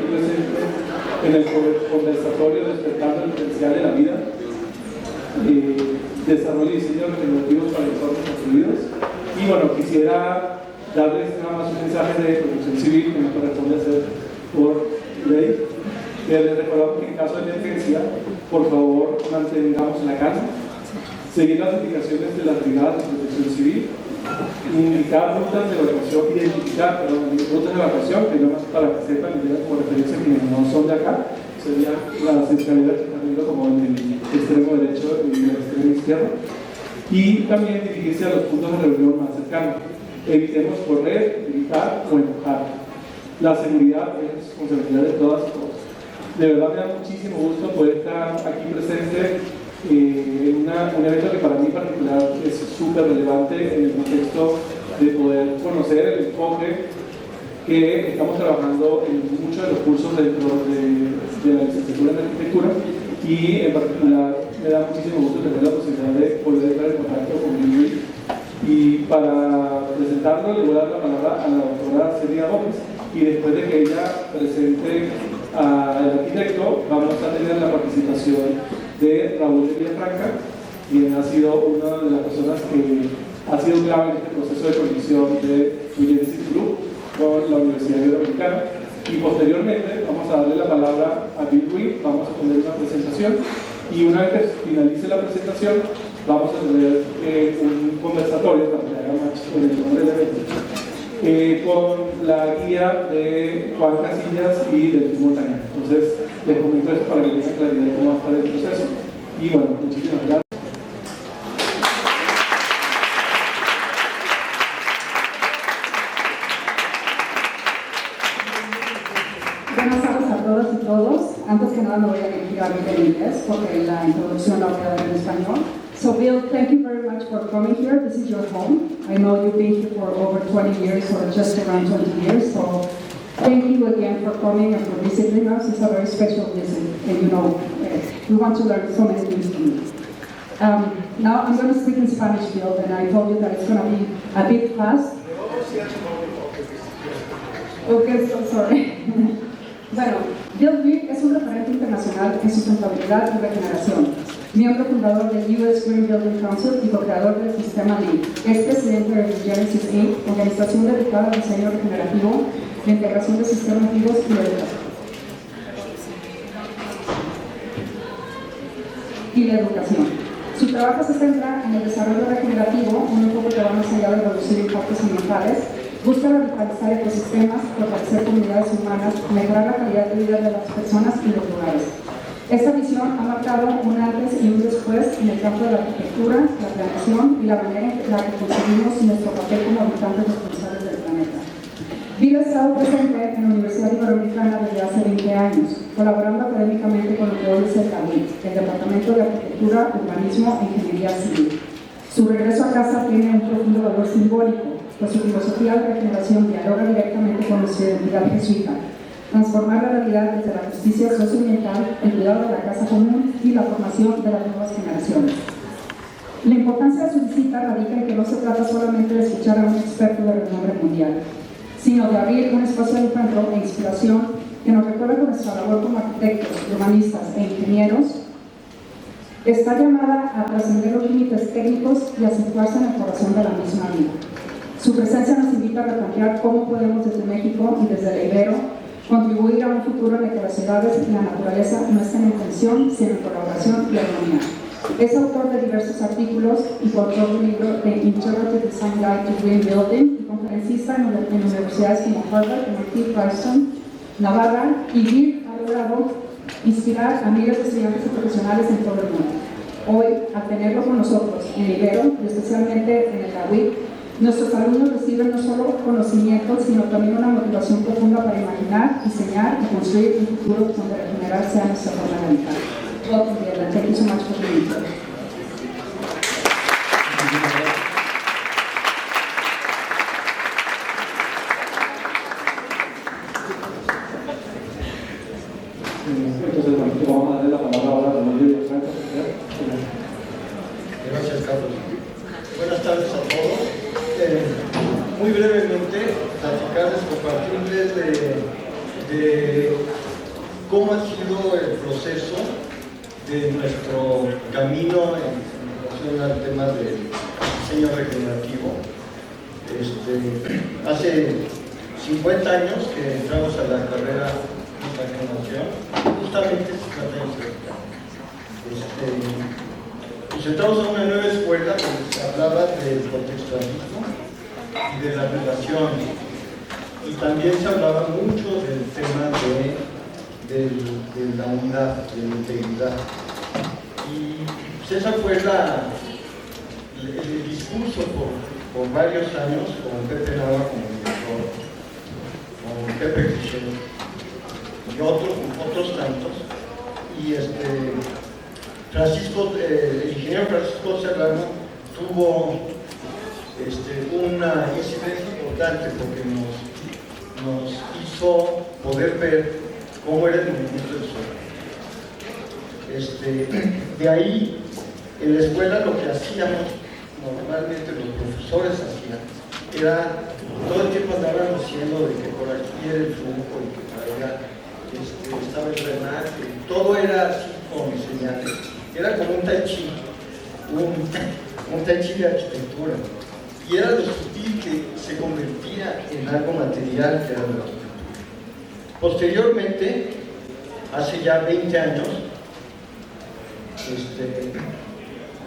aquí presente en el Conversatorio Despertando el Potencial de la Vida, desarrollo y diseño regenerativos para entornos construidos. Y bueno, quisiera darles nada más un mensaje de protección civil que me corresponde hacer por ley. Les recordamos que en caso de emergencia, por favor, mantengamos la calma, seguir las indicaciones de las brigadas de protección civil, identificar rutas de evacuación, rutas de evacuación, que no más para que sepan y tengan como referencia que no son de acá, serían las escaleras que están viendo como en el extremo derecho y el extremo izquierdo, y también dirigirse a los puntos de reunión más cercanos. Evitemos correr, gritar o empujar. La seguridad es responsabilidad de todas y todos. De verdad me da muchísimo gusto poder estar aquí presente en un evento que para mí en particular es súper relevante en el contexto de poder conocer el enfoque que estamos trabajando en muchos de los cursos dentro de la licenciatura en arquitectura, y en particular me da muchísimo gusto tener la posibilidad de poder entrar en contacto con Luis. Y para presentarlo le voy a dar la palabra a la doctora Celia Gómez, y después de que ella presente al arquitecto vamos a tener la participación de Raúl de Villafranca, quien ha sido una de las personas que ha sido clave en este proceso de conexión de Universidad Group con la Universidad Iberoamericana. Y posteriormente vamos a darle la palabra a Bill Wynn, vamos a poner una presentación, y una vez que finalice la presentación vamos a tener un conversatorio para que haga match con el nombre del evento, con la guía de Juan Casillas y del Montaña. Entonces les comento esto para que tengan claridad de cómo va a estar el proceso. Y bueno, muchísimas gracias. Buenas tardes a todas y todos. Antes que nada me voy a dirigir a en inglés porque la introducción la voy a dar en español. So Bill, thank you very much for coming here. This is your home. I know you've been here for over 20 years or just around 20 years. So thank you again for coming and for visiting us. It's a very special visit. And you know, we want to learn so many things from you. Now I'm going to speak in Spanish, Bill, and I told you that it's going to be a bit fast. Okay, so sorry. Bueno, Bill Wick es un referente internacional en sustentabilidad y regeneración, miembro fundador del US Green Building Council y co-creador del sistema LEED. Es presidente de Genesis Inc., organización dedicada al diseño regenerativo, la integración de sistemas vivos y la educación. Su trabajo se centra en el desarrollo regenerativo, un enfoque que va más allá de reducir impactos ambientales. Busca revitalizar ecosistemas, fortalecer comunidades humanas, mejorar la calidad de vida de las personas y los lugares. Esta visión ha marcado un antes y un después en el campo de la arquitectura, la planeación y la manera en la que concebimos nuestro papel como habitantes responsables del planeta. Bill ha estado presente en la Universidad Iberoamericana desde hace 20 años, colaborando académicamente con lo que hoy es el CAUI, el Departamento de Arquitectura, Urbanismo e Ingeniería Civil. Su regreso a casa tiene un profundo valor simbólico, pues su filosofía de regeneración dialoga directamente con nuestra identidad jesuita, transformar la realidad desde la justicia socioambiental, el cuidado de la casa común y la formación de las nuevas generaciones. La importancia de su visita radica en que no se trata solamente de escuchar a un experto de renombre mundial, sino de abrir un espacio de encuentro e inspiración que nos recuerda con nuestra labor como arquitectos, urbanistas e ingenieros. Está llamada a trascender los límites técnicos y a situarse en el corazón de la misma vida. Su presencia nos invita a replantear cómo podemos desde México y desde el IBERO contribuir a un futuro en el que las ciudades y la naturaleza no estén en tensión, sino en colaboración y armonía. Es autor de diversos artículos y coautor del libro The Integrated Design Guide to Green Building y conferencista en universidades como Harvard, MIT, Princeton, Navarra, y Bill ha logrado inspirar a miles de estudiantes y profesionales en todo el mundo. Hoy, al tenerlo con nosotros en el IBERO y especialmente en el CAUI, nuestros alumnos reciben no solo conocimientos, sino también una motivación profunda para imaginar, diseñar y construir un futuro donde regenerar sea nuestra forma de habitar. Welcome, Bill, and thank you so much for being here. Entonces, bueno, vamos a darle la palabra ahora a Raúl de Villafranca. Gracias, Carlos. Buenas tardes a todos. Muy brevemente, platicarles, compartirles de cómo ha sido el proceso de nuestro camino en relación al tema del diseño regenerativo. Hace 50 años que entramos a la carrera de planeación, justamente 50 años pues entramos a una nueva escuela donde se hablaba del contextualismo y de la relación, y también se hablaba mucho del tema de la unidad, de la integridad. Y pues esa fue el discurso por varios años, con Pepe Nava como director, con Pepe Cristian y otros tantos. Y el ingeniero Francisco Serrano tuvo una incidencia importante porque nos hizo poder ver cómo era el movimiento del suelo. De ahí, en la escuela lo que hacíamos, normalmente los profesores hacían, era todo el tiempo andaban diciendo de que por aquí era el flujo y que por allá estaba el drenaje, todo era así con señales, era como un tai chi, un tai chi de arquitectura, y era lo sutil que se convertía en algo material que era la arquitectura. Posteriormente, hace ya 20 años,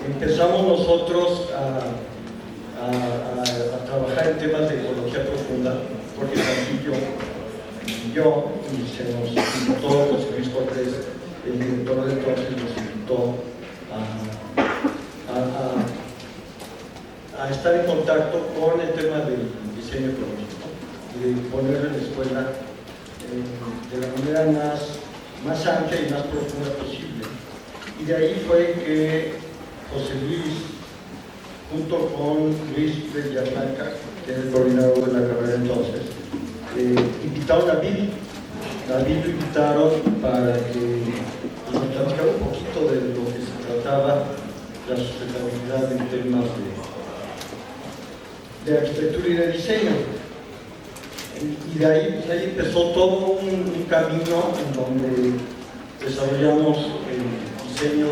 empezamos nosotros a trabajar en temas de ecología profunda, porque también yo y se nos invitó José Luis Cortés, el director de entonces, nos invitó a estar en contacto con el tema del diseño ecológico y de ponerlo en la escuela de la manera más amplia y más profunda posible. Y de ahí fue que José Luis, junto con Luis de Villarranca, que es el coordinador de la carrera entonces, invitaron a Bill. A Bill lo invitaron para que nos platicara un poquito de lo que se trataba la sustentabilidad en temas de arquitectura y de diseño. Y de ahí empezó todo un camino en donde desarrollamos el diseño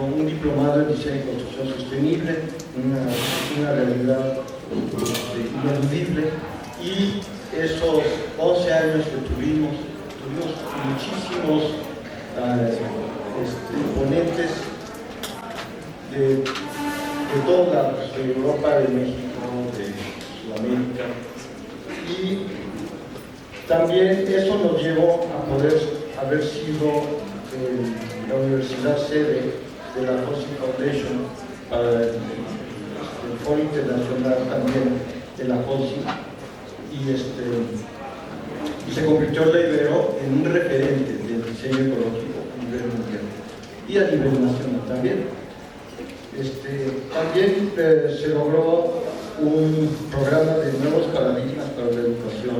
un diplomado en diseño y construcción sostenible, una realidad ineludible. Y esos 11 años que tuvimos muchísimos ponentes de todos lados, de Europa, de México, de Sudamérica. Y también eso nos llevó a poder haber sido la universidad sede de la Housing Foundation para el foro internacional también de la Housing, y se convirtió la IBERO en un referente del diseño ecológico a nivel mundial y a nivel nacional también. También se logró un programa de nuevos paradigmas para la educación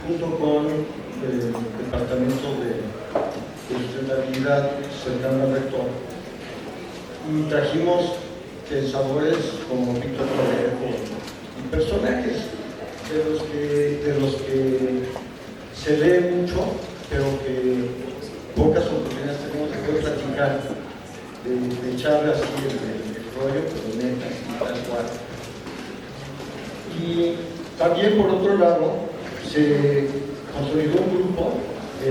junto con el departamento de sustentabilidad cercano al rector, y trajimos pensadores como Víctor Correjo y personajes de los que se lee mucho, pero que pocas oportunidades tenemos de poder platicar, de echarle así el rollo, pero neta, y tal cual. Y también, por otro lado, se consolidó un grupo, que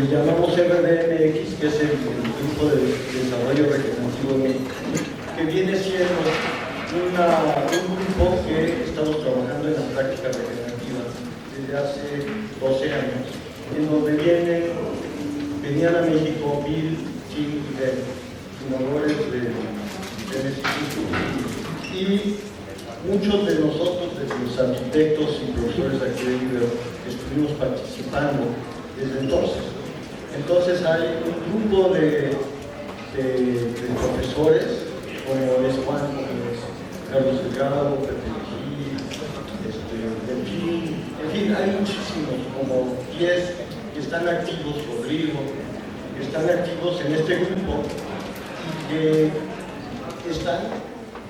le llamamos RDMX, que es el Grupo de Desarrollo Regenerativo de México, que viene siendo un grupo que estamos trabajando en la práctica regenerativa desde hace 12 años, en donde venían a México Bill, Tim y Ben, fundadores del instituto, y muchos de nosotros, de los arquitectos y profesores aquí de IBERO, estuvimos participando desde entonces. Entonces hay un grupo de profesores, como es Juan, como es Carlos Delgado, Pepe Gil, en fin, hay muchísimos, como 10 que están activos, Rodrigo, que están activos en este grupo y que están,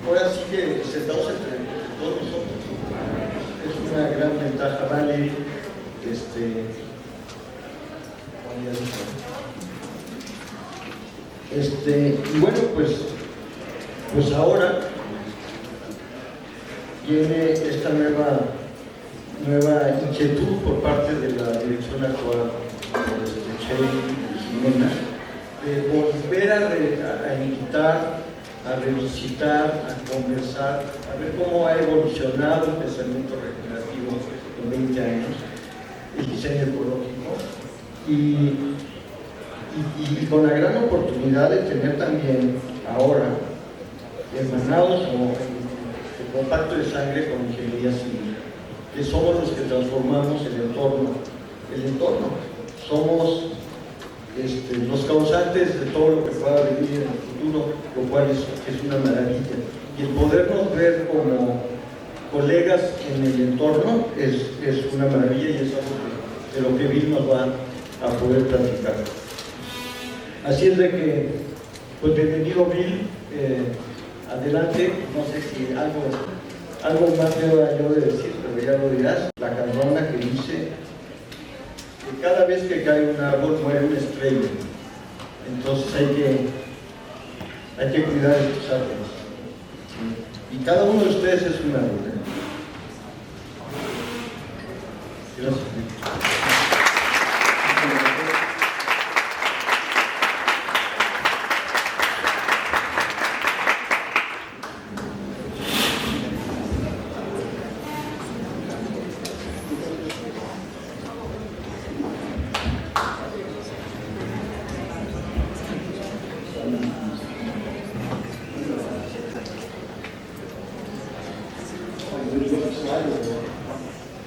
ahora sí que sentados entre todos nosotros. Es una gran ventaja darle y bueno, pues ahora viene esta nueva inquietud por parte de la dirección actual, de volver a invitar, a revisitar, a conversar, a ver cómo ha evolucionado el pensamiento regenerativo en 20 años, el diseño ecológico, y con la gran oportunidad de tener también ahora hermanados o en pacto de sangre con ingeniería civil, que somos los que transformamos el entorno. Somos los causantes de todo lo que pueda venir en el futuro, lo cual es una maravilla. Y el podernos ver como colegas en el entorno es una maravilla, y es algo de lo que Bill nos va a poder platicar. Así es de que, pues bienvenido Bill, adelante. No sé si algo más debo yo de decir, pero ya lo dirás. La canción que dice que cada vez que cae un árbol muere una estrella. Entonces hay que cuidar estos árboles. Y cada uno de ustedes es un árbol. Gracias.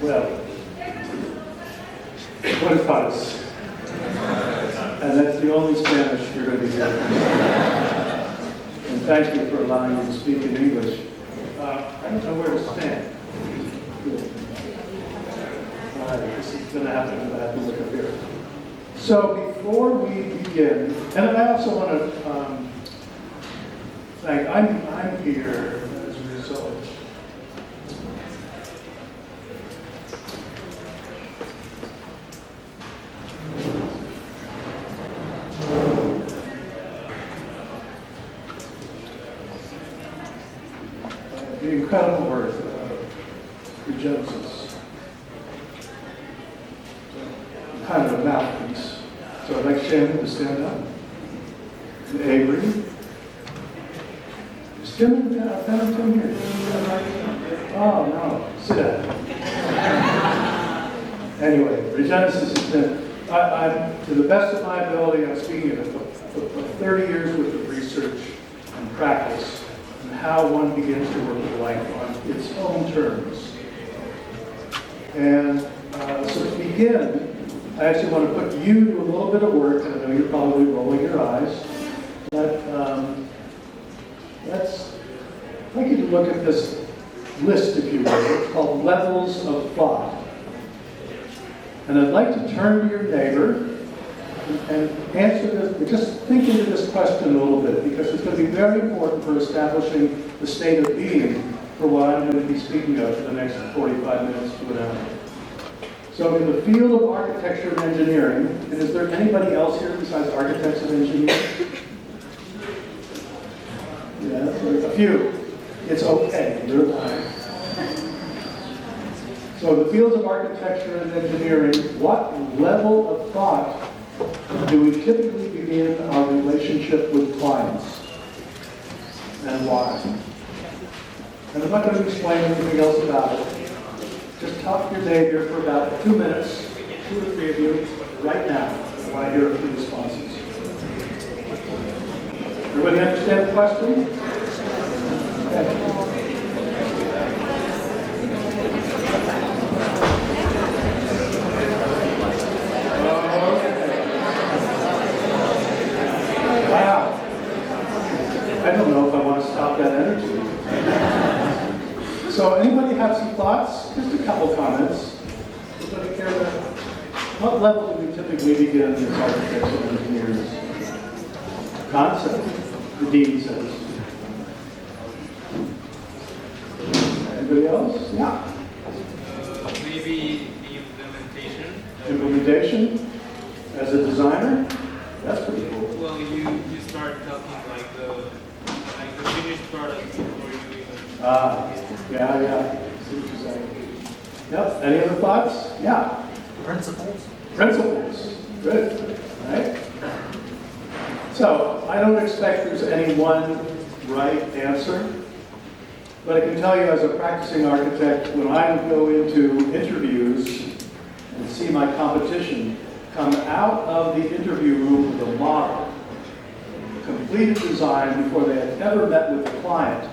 Well, buenas tardes. And that's the only Spanish you're going to hear. And thank you for allowing me to speak in English. I don't know where to stand. This is going to happen if I have to look up here. So before we begin, and I also want to thank, I'm here as a result. The incredible work of Genesis. Kind of a mouthpiece. So I'd like Shannon to stand up. And Avery. Is Tim here? Oh, no. Sit down. Anyway, Regenesis has been, I'm, to the best of my ability, I'm speaking of 30 years worth of research and practice and how one begins to work with life on its own terms. And so to begin, I actually want to put you to a little bit of work, and I know you're probably rolling your eyes, but I'd like you to look at this list, if you will. It's called levels of thought. And I'd like to turn to your neighbor and answer this, just think into this question a little bit, because it's going to be very important for establishing the state of being for what I'm going to be speaking of for the next 45 minutes to an hour. So in the field of architecture and engineering, and is there anybody else here besides architects and engineers? Yeah, there's a few. It's okay, you're fine. So in the fields of architecture and engineering, what level of thought do we typically begin our relationship with clients? And why? And I'm not going to explain anything else about it. Just talk to your neighbor for about 2 minutes, 2 or 3 of you, right now. I want to hear a few responses. Everybody understand the question? Okay. Wow. I don't know if I want to stop that energy. So anybody have some thoughts? Just a couple comments. Anybody care about what level do we typically begin as architects and engineers? Concept, the dean says. Anybody else? Yeah. Maybe maybe the implementation. Implementation as a designer? That's pretty cool. Well, you start talking like the finished product before you even. Yeah. See what you're saying. Yep. Any other thoughts? Yeah. Principles. Principles. Good. Right? So, I don't expect there's any one right answer, but I can tell you as a practicing architect, when I would go into interviews and see my competition come out of the interview room with a model, completed design before they had ever met with the client,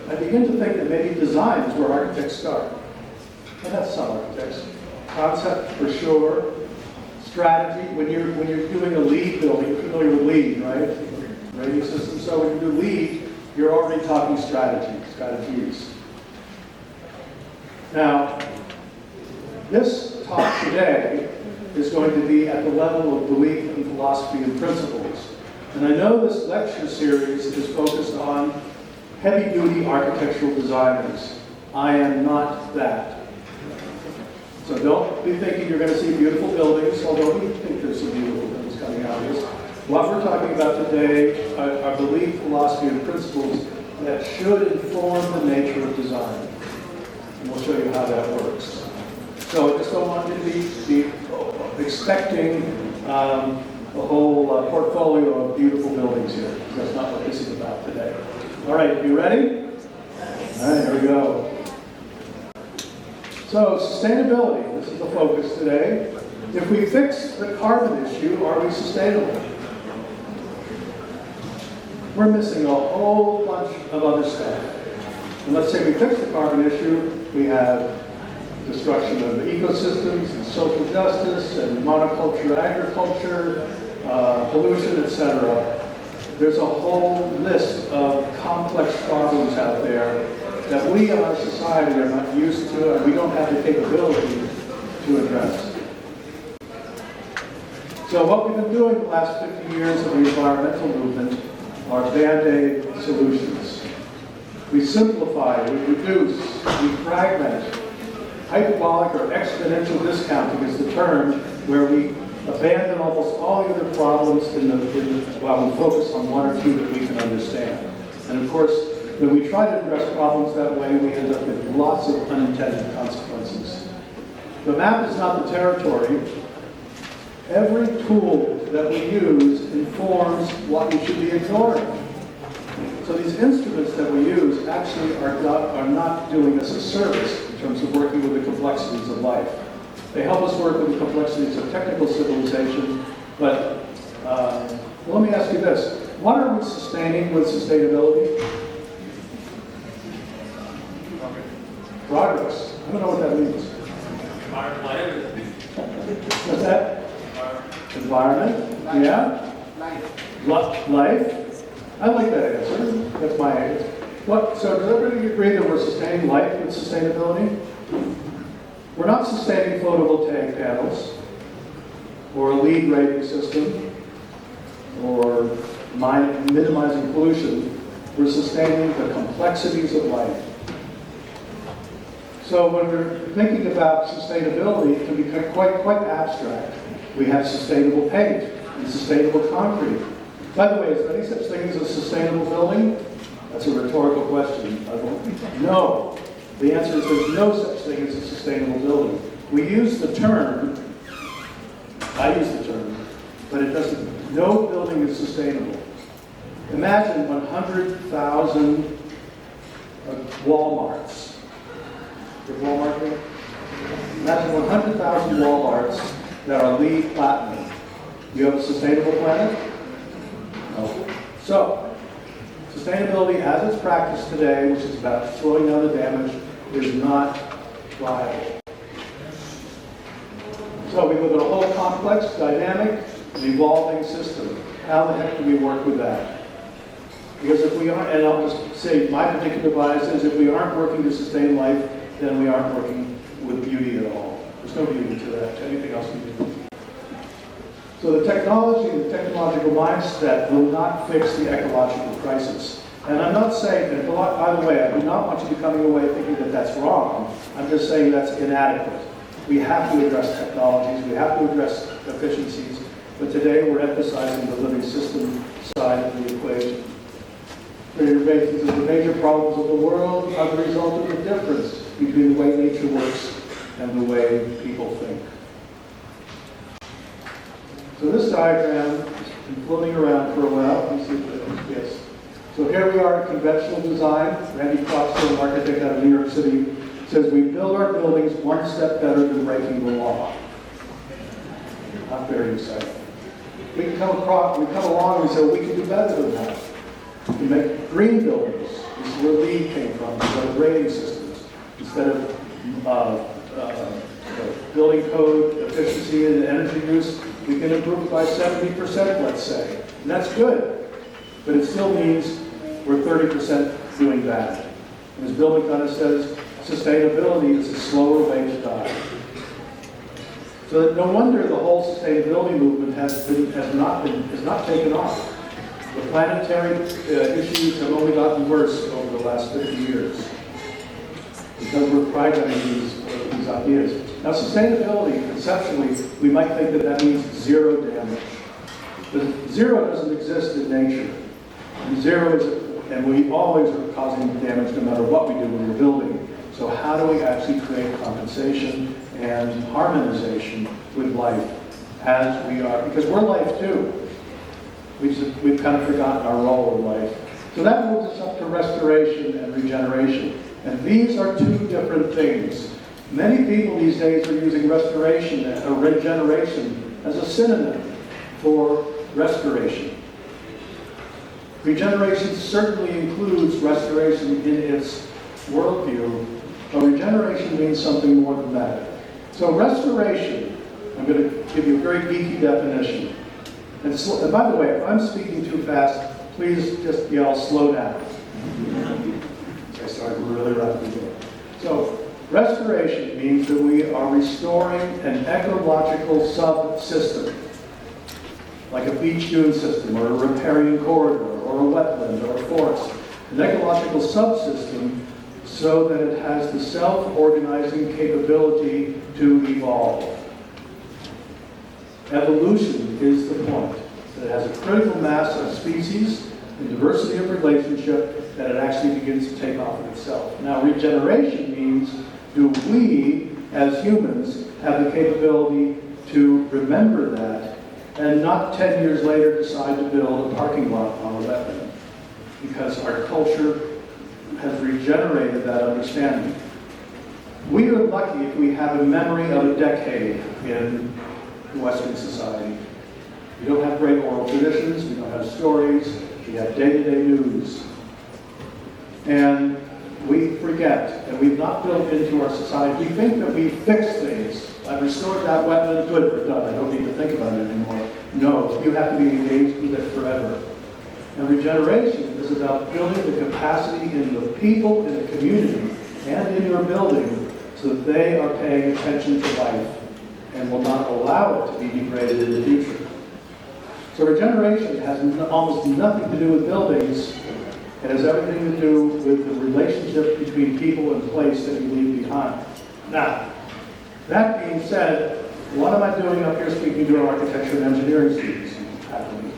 I begin to think that maybe design is where architects start. And that's some architects. Concept for sure. Strategy, when you're doing a lead building, you're familiar with lead, right? Rating system. So when you do lead, you're already talking strategies. Now, this talk today is going to be at the level of belief and philosophy and principles. And I know this lecture series is focused on heavy-duty architectural designers. I am not that. So don't be thinking you're going to see beautiful buildings, although we think there's some beautiful buildings coming out of this. What we're talking about today are belief, philosophy, and principles that should inform the nature of design. And we'll show you how that works. So I just don't want you to be expecting a whole portfolio of beautiful buildings here. That's not what this is about today. All right, you ready? All right, here we go. So, sustainability, this is the focus today. If we fix the carbon issue, are we sustainable? We're missing a whole bunch of other stuff. And let's say we fix the carbon issue, we have destruction of the ecosystems, and social justice, and monoculture agriculture, pollution, etc. There's a whole list of complex problems out there that we in our society are not used to, and we don't have the capability to address. So what we've been doing the last 50 years of the environmental movement are Band-Aid solutions. We simplify, we reduce, we fragment. Hyperbolic or exponential discounting is the term where we abandon almost all the other problems while we focus on one or two that we can understand. And of course, when we try to address problems that way, we end up with lots of unintended consequences. The map is not the territory. Every tool that we use informs what we should be ignoring. So these instruments that we use actually are not doing us a service in terms of working with the complexities of life. They help us work with the complexities of technical civilization, but let me ask you this. What are we sustaining with sustainability? Progress. I don't know what that means. What's that? Environment? Yeah? Life? I like that answer. That's my answer. So does everybody agree that we're sustaining life with sustainability? We're not sustaining photovoltaic panels, or a LEED rating system, or minimizing pollution. We're sustaining the complexities of life. So when we're thinking about sustainability, it can be quite abstract. We have sustainable paint and sustainable concrete. By the way, is there any such thing as a sustainable building? That's a rhetorical question. No. The answer is there's no such thing as a sustainable building. We use the term, I use the term, but it doesn't, no building is sustainable. Imagine 100,000 Walmarts. Is Walmart here? Imagine 100,000 Walmarts that are LEED Platinum. Do you have a sustainable planet? No. So, sustainability as it's practiced today, which is about slowing down the damage, is not viable. So we look at a whole complex, dynamic, and evolving system. How the heck do we work with that? Because if we aren't, and I'll just say my particular bias is if we aren't working to sustain life, then we aren't working with beauty at all. There's no beauty to that, to anything else we do. So the technology, the technological mindset will not fix the ecological crisis. And I'm not saying that, by the way, I do not want you to be coming away thinking that that's wrong. I'm just saying that's inadequate. We have to address technologies, we have to address efficiencies, but today we're emphasizing the living system side of the equation. The major problems of the world are the result of the difference between the way nature works and the way people think. So this diagram has been floating around for a while. Let me see if it is. So here we are in conventional design. Randy Klotzko, an architect out of New York City, says we build our buildings one step better than breaking the law. Not very exciting. We come along and say, well, we can do better than that. We can make green buildings. This is where LEED came from, instead of rating systems. Instead of building code efficiency and energy use, we can improve by 70%, let's say. And that's good. But it still means we're 30% doing bad. And as Bill McDonough says, sustainability is a slower way to die. So that no wonder the whole sustainability movement has not taken off. The planetary issues have only gotten worse over the last 50 years because we're fragmenting these ideas. Now, sustainability, conceptually, we might think that that means zero damage. But zero doesn't exist in nature. And we always are causing damage no matter what we do when we're building. So how do we actually create compensation and harmonization with life as we are? Because we're life too. We've kind of forgotten our role in life. So that moves us up to restoration and regeneration. And these are two different things. Many people these days are using restoration or regeneration as a synonym for restoration. Regeneration certainly includes restoration in its worldview, but regeneration means something more than that. So restoration, I'm going to give you a very geeky definition. And by the way, if I'm speaking too fast, please just yell, slow down. I started really rapidly. So restoration means that we are restoring an ecological subsystem, like a beach dune system, or a riparian corridor, or a wetland, or a forest. An ecological subsystem so that it has the self-organizing capability to evolve. Evolution is the point. That it has a critical mass of species and diversity of relationship that it actually begins to take off of itself. Now, regeneration means, do we, as humans, have the capability to remember that and not 10 years later decide to build a parking lot on a wetland? Because our culture has regenerated that understanding. We are lucky if we have a memory of a decade in Western society. We don't have great oral traditions, we don't have stories, we have day-to-day news. And we forget, and we've not built into our society. We think that we fix things. I've restored that wetland, good, we're done. I don't need to think about it anymore. No, you have to be engaged with it forever. And regeneration is about building the capacity in the people, in the community, and in your building so that they are paying attention to life and will not allow it to be degraded in the future. So regeneration has almost nothing to do with buildings. It has everything to do with the relationship between people and place that you leave behind. Now, that being said, what am I doing up here speaking to our architecture and engineering students? Happily.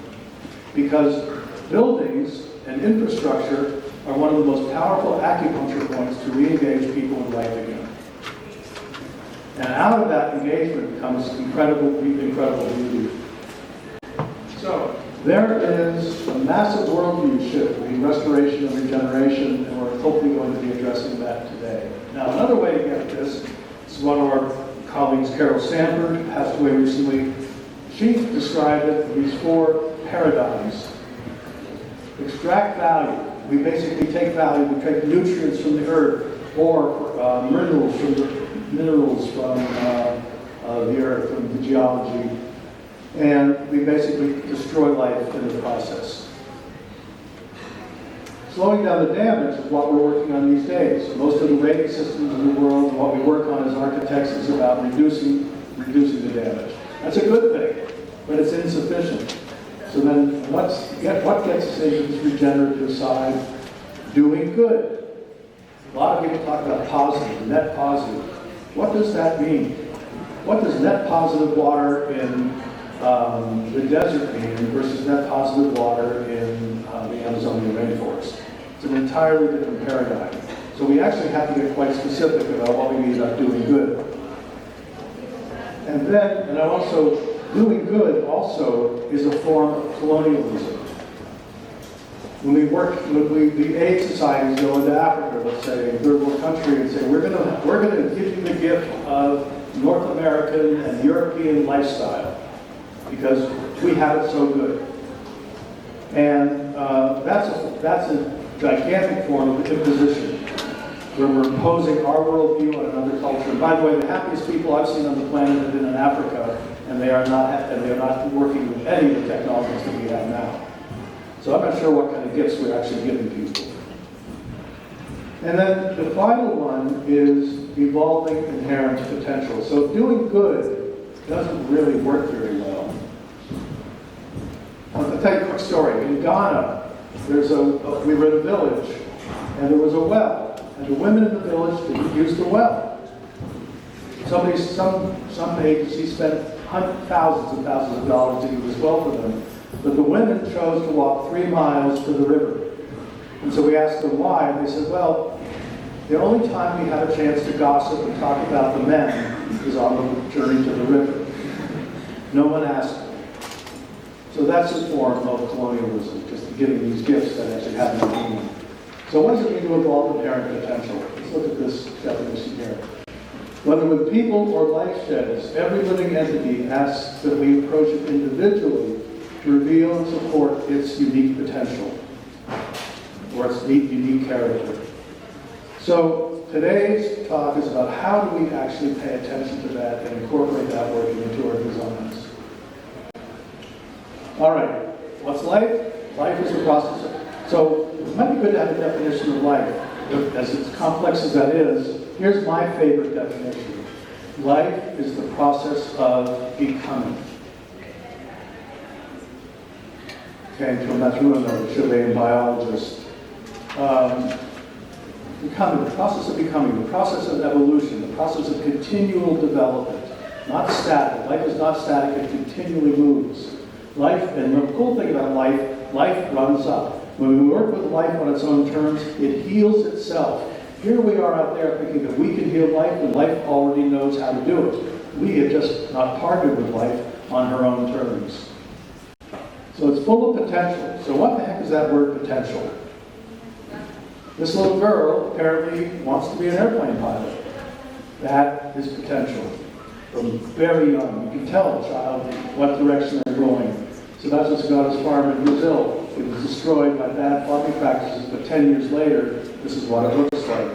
Because buildings and infrastructure are one of the most powerful acupuncture points to re-engage people in life again. And out of that engagement comes incredible beauty. So, there is a massive worldview shift between restoration and regeneration, and we're hopefully going to be addressing that today. Now, another way to get this is one of our colleagues, Carol Sanford, who passed away recently. She described it in these four paradigms. Extract value. We basically take value, we take nutrients from the earth, or minerals from the earth, from the geology, and we basically destroy life in the process. Slowing down the damage is what we're working on these days. Most of the rating systems in the world and what we work on as architects is about reducing the damage. That's a good thing, but it's insufficient. So then what gets us into this regenerative side? Doing good. A lot of people talk about positive, net positive. What does that mean? what does net positive water in the desert mean versus net positive water in the Amazonian rainforest? It's an entirely different paradigm. So we actually have to get quite specific about what we mean about doing good. And then, and also, doing good also is a form of colonialism. When the aid societies go into Africa, let's say, a third world country, and say, we're gonna give you the gift of North American and European lifestyle because we have it so good. And that's a gigantic form of imposition, where we're imposing our worldview on another culture. And by the way, the happiest people I've seen on the planet have been in Africa, and they are not working with any of the technologies that we have now. So I'm not sure what kind of gifts we're actually giving people. And then the final one is evolving inherent potential. So doing good doesn't really work very well. I'll tell you a quick story. In Ghana, we were in a village, and there was a well, and the women in the village didn't use the well. Some agency spent thousands and thousands of dollars to do this well for them, but the women chose to walk 3 miles to the river. And so we asked them why, and they said, well, the only time we have a chance to gossip and talk about the men is on the journey to the river. No one asked them. So that's a form of colonialism, just giving these gifts that actually have no meaning. So what does it mean to evolve inherent potential? Let's look at this definition here. Whether with people or life sheds, every living entity asks that we approach it individually to reveal and support its unique potential, or its unique character. So today's talk is about how do we actually pay attention to that and incorporate that working into our designs. All right, what's life? Life is the process of, so it might be good to have a definition of life. As complex as that is, here's my favorite definition. Life is the process of becoming. Okay, so that's really a Chilean biologist. Becoming, the process of becoming, the process of evolution, the process of continual development, not static. Life is not static, it continually moves. Life, and the cool thing about life runs up. When we work with life on its own terms, it heals itself. Here we are out there thinking that we can heal life, and life already knows how to do it. We have just not partnered with life on her own terms. So it's full of potential. So what the heck is that word potential? This little girl apparently wants to be an airplane pilot. That is potential. From very young, you can tell a child what direction they're going. Sebastian Sega's farm in Brazil, it was destroyed by bad farming practices, but 10 years later, this is what it looks like.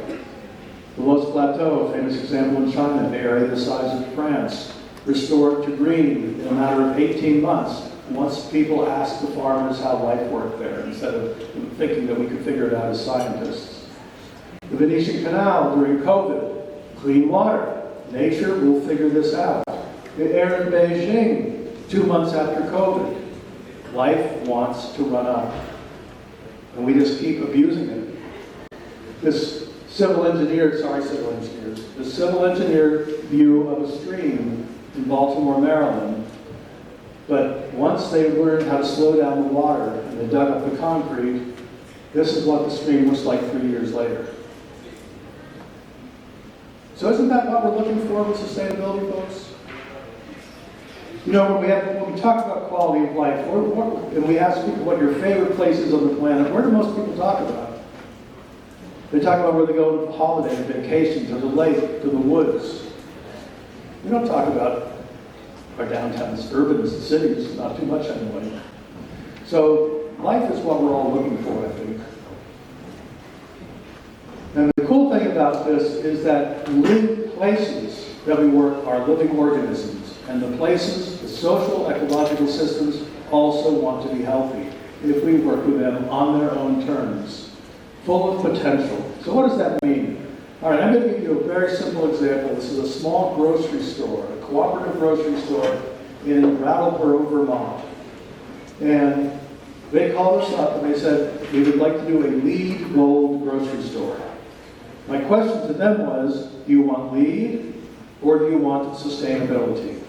The Los Plateaux, a famous example in China, an area the size of France, restored to green in a matter of 18 months. Once people asked the farmers how life worked there, instead of thinking that we could figure it out as scientists. The Venetian Canal during COVID, clean water. Nature will figure this out. The air in Beijing, 2 months after COVID. Life wants to run up. And we just keep abusing it. The civil engineer view of a stream in Baltimore, Maryland. But once they learned how to slow down the water and they dug up the concrete, this is what the stream looks like 3 years later. So isn't that what we're looking for with sustainability, folks? You know, when we talk about quality of life, and we ask people what your favorite place is on the planet, where do most people talk about it? They talk about where they go on holiday, vacation, to the lake, to the woods. We don't talk about our downtowns, urban cities, not too much anyway. So life is what we're all looking for, I think. And the cool thing about this is that living places that we work are living organisms. And the places, the social, ecological systems also want to be healthy if we work with them on their own terms. Full of potential. So what does that mean? All right, I'm going to give you a very simple example. This is a small grocery store, a cooperative grocery store in Brattleboro, Vermont. And they called us up and they said, we would like to do a LEED Gold grocery store. My question to them was, do you want LEED or do you want sustainability?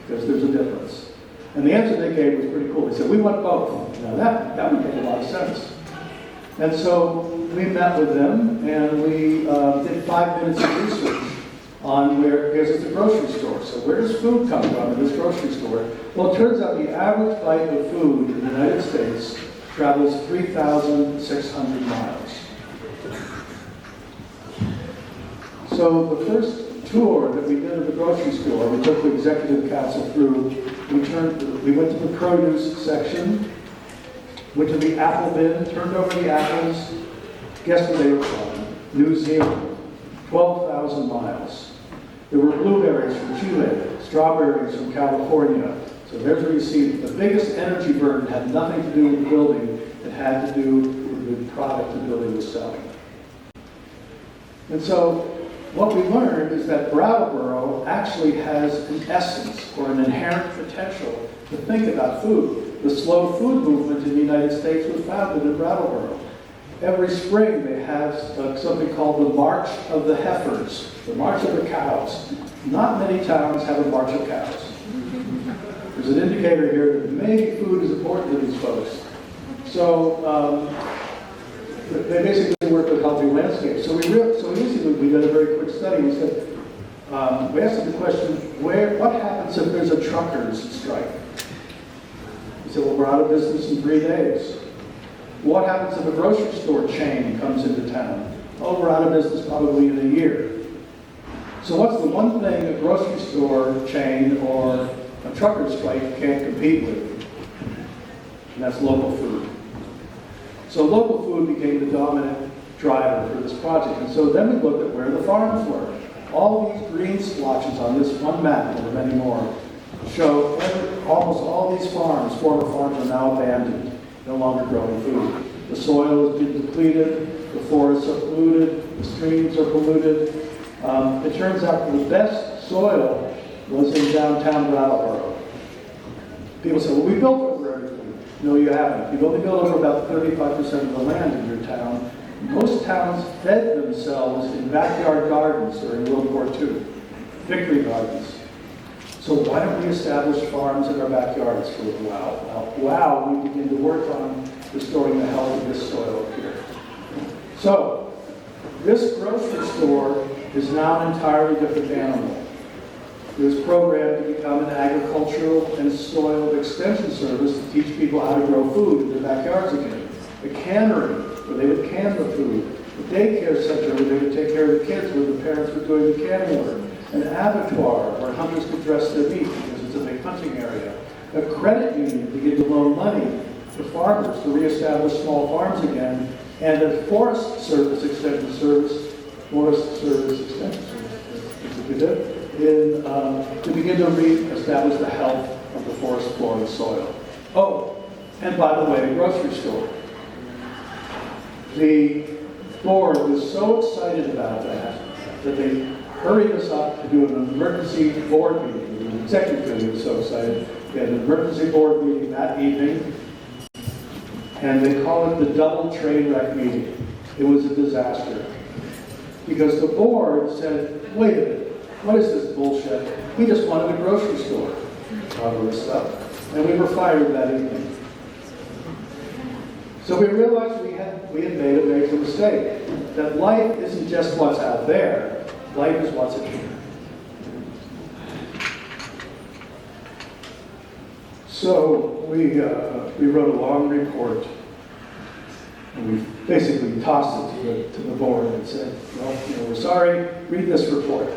Because there's a difference. And the answer they gave was pretty cool. They said, we want both. Now that would make a lot of sense. And so we met with them and we did 5 minutes of research on because it's a grocery store. So where does food come from in this grocery store? Well, it turns out the average bite of food in the United States travels 3,600 miles. So the first tour that we did of the grocery store, we took the executive council through, we went to the produce section, went to the apple bin, turned over the apples. Guess where they were from? New Zealand, 12,000 miles. There were blueberries from Chile, strawberries from California. So there's where you see the biggest energy burden had nothing to do with the building. It had to do with the product the building was selling. And so what we learned is that Brattleboro actually has an essence or an inherent potential to think about food. The slow food movement in the United States was founded in Brattleboro. Every spring they have something called the March of the Heifers, the March of the Cows. Not many towns have a March of Cows. There's an indicator here that maybe food is important to these folks. So they basically work with healthy landscapes. So we did a very quick study. We said, we asked them the question, what happens if there's a truckers strike? He said, well, we're out of business in 3 days. What happens if a grocery store chain comes into town? Oh, we're out of business probably in a year. So what's the one thing a grocery store chain or a trucker strike can't compete with? And that's local food. So local food became the dominant driver for this project. And so then we looked at where the farms were. All these green splotches on this one map, and many more, show almost all these farms, former farms, are now abandoned, no longer growing food. The soil has been depleted, the forests are polluted, the streams are polluted. It turns out the best soil was in downtown Brattleboro. People say, well, we built over everything. No, you haven't. You've only built over about 35% of the land in your town. Most towns fed themselves in backyard gardens during World War II, victory gardens. So why don't we establish farms in our backyards for a while? We begin to work on restoring the health of this soil up here. So this grocery store is now an entirely different animal. It was programmed to become an agricultural and soil extension service to teach people how to grow food in their backyards again. A cannery, where they would can the food. A daycare center, where they would take care of the kids, where the parents were doing the canning work. An abattoir, where hunters could dress their meat, because it's a big hunting area. A credit union to give the loan money to farmers to reestablish small farms again. And a forest service extension service, to begin to re-establish the health of the forest floor and soil. Oh, and by the way, a grocery store. The board was so excited about that they hurried us up to do an emergency board meeting. The executive committee was so excited. We had an emergency board meeting that evening, and they call it the double train wreck meeting. It was a disaster. Because the board said, wait a minute, what is this bullshit? We just wanted a grocery store. All this stuff. And we were fired that evening. So we realized we had made a major mistake. That life isn't just what's out there, life is what's in here. So we wrote a long report, and we basically tossed it to the board and said, well, we're sorry, read this report.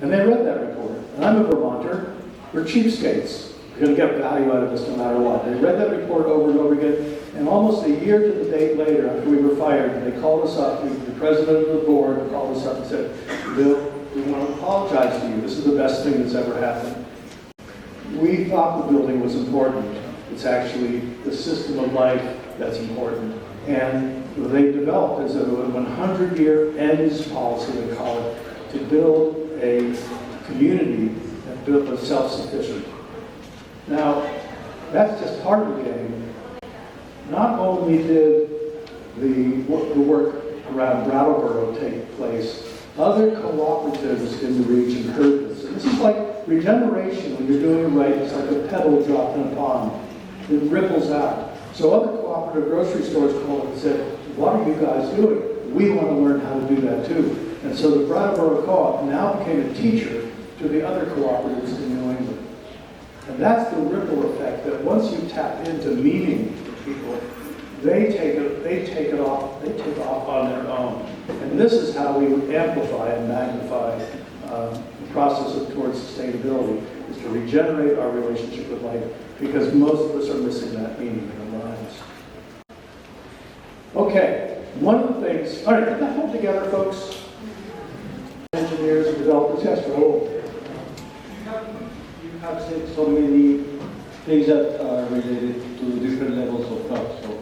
And they read that report. And I'm a Vermonter, we're cheapskates. We're going to get value out of this no matter what. They read that report over and over again, and almost a year to the date later, after we were fired, they called us up, the president of the board called us up and said, Bill, we want to apologize to you. This is the best thing that's ever happened. We thought the building was important. It's actually the system of life that's important. And what they developed is a 100-year ends policy, they call it, to build a community that was self-sufficient. Now, that's just part of the game. Not only did the work around Brattleboro take place, Other cooperatives in the region heard this. And this is like regeneration. When you're doing it right, it's like a pebble dropped in a pond. It ripples out. So other cooperative grocery stores called and said, what are you guys doing? We want to learn how to do that too. And so the Brattleboro Co-op now became a teacher to the other cooperatives in New England. And that's the ripple effect, that once you tap into meaning for people, they take off on their own. And this is how we would amplify and magnify the process towards sustainability, is to regenerate our relationship with life, because most of us are missing that meaning in our lives. Okay, one of the things, all right, put that whole together, folks. Engineers and developers, yes, Raul. You have said so many things that are related to different levels of thought. So,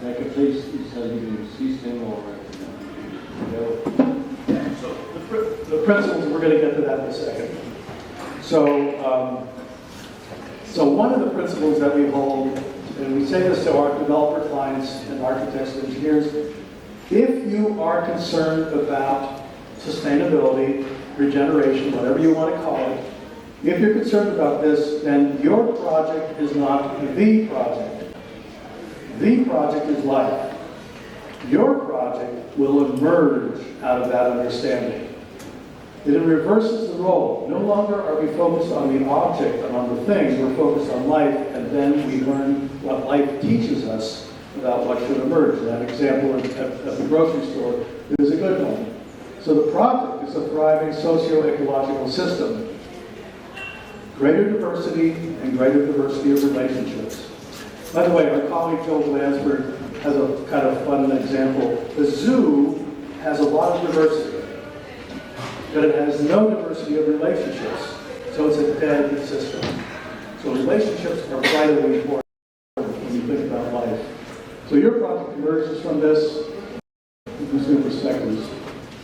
like a place is a living system or So the principles, we're going to get to that in a second. So, so one of the principles that we hold, and we say this to our developer clients and architects and engineers, if you are concerned about sustainability, regeneration, whatever you want to call it, if you're concerned about this, then your project is not the project. The project is life. Your project will emerge out of that understanding. It reverses the role. No longer are we focused on the object and on the thing, we're focused on life, and then we learn what life teaches us about what should emerge. That example at the grocery store is a good one. So the project is a thriving socio-ecological system. Greater diversity and greater diversity of relationships. By the way, our colleague Joel Lansford has a kind of fun example. The zoo has a lot of diversity, but it has no diversity of relationships. So it's a dead system. So relationships are vitally important when you think about life. So your project emerges from this. These new perspectives.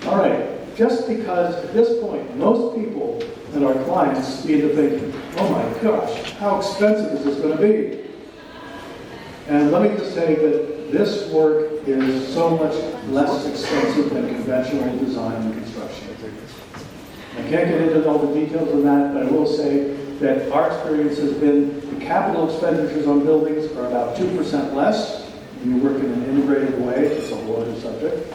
All right, just because at this point, most people and our clients need to think, oh my gosh, how expensive is this going to be? And let me just say that this work is so much less expensive than conventional design and construction. I can't get into all the details on that, but I will say that our experience has been the capital expenditures on buildings are about 2% less when you work in an integrated way. It's a whole other subject.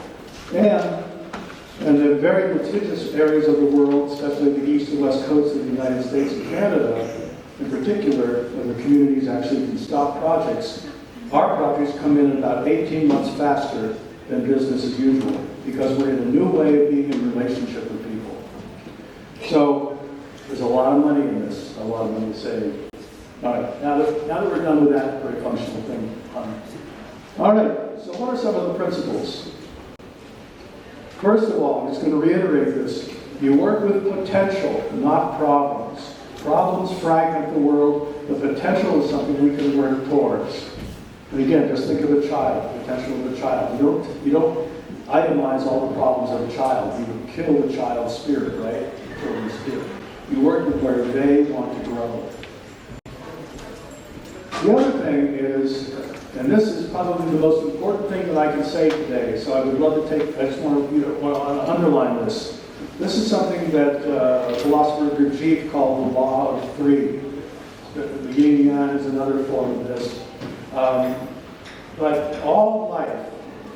And the very litigious areas of the world, especially the east and west coasts of the United States and Canada, in particular, where the communities actually can stop projects, our projects come in about 18 months faster than business as usual, because we're in a new way of being in relationship with people. So there's a lot of money in this, a lot of money to save. All right, now that we're done with that very functional thing. All right, so what are some of the principles? First of all, I'm just going to reiterate this. You work with potential, not problems. Problems fragment the world. The potential is something we can work towards. And again, just think of a child, the potential of a child. You don't itemize all the problems of a child. You kill the child's spirit, right? Children's spirit. You work with where they want to grow. The other thing is, and this is probably the most important thing that I can say today, so I would love to take, I just want to underline this. This is something that philosopher Gurdjieff called the law of three. The yin yang is another form of this. But all life,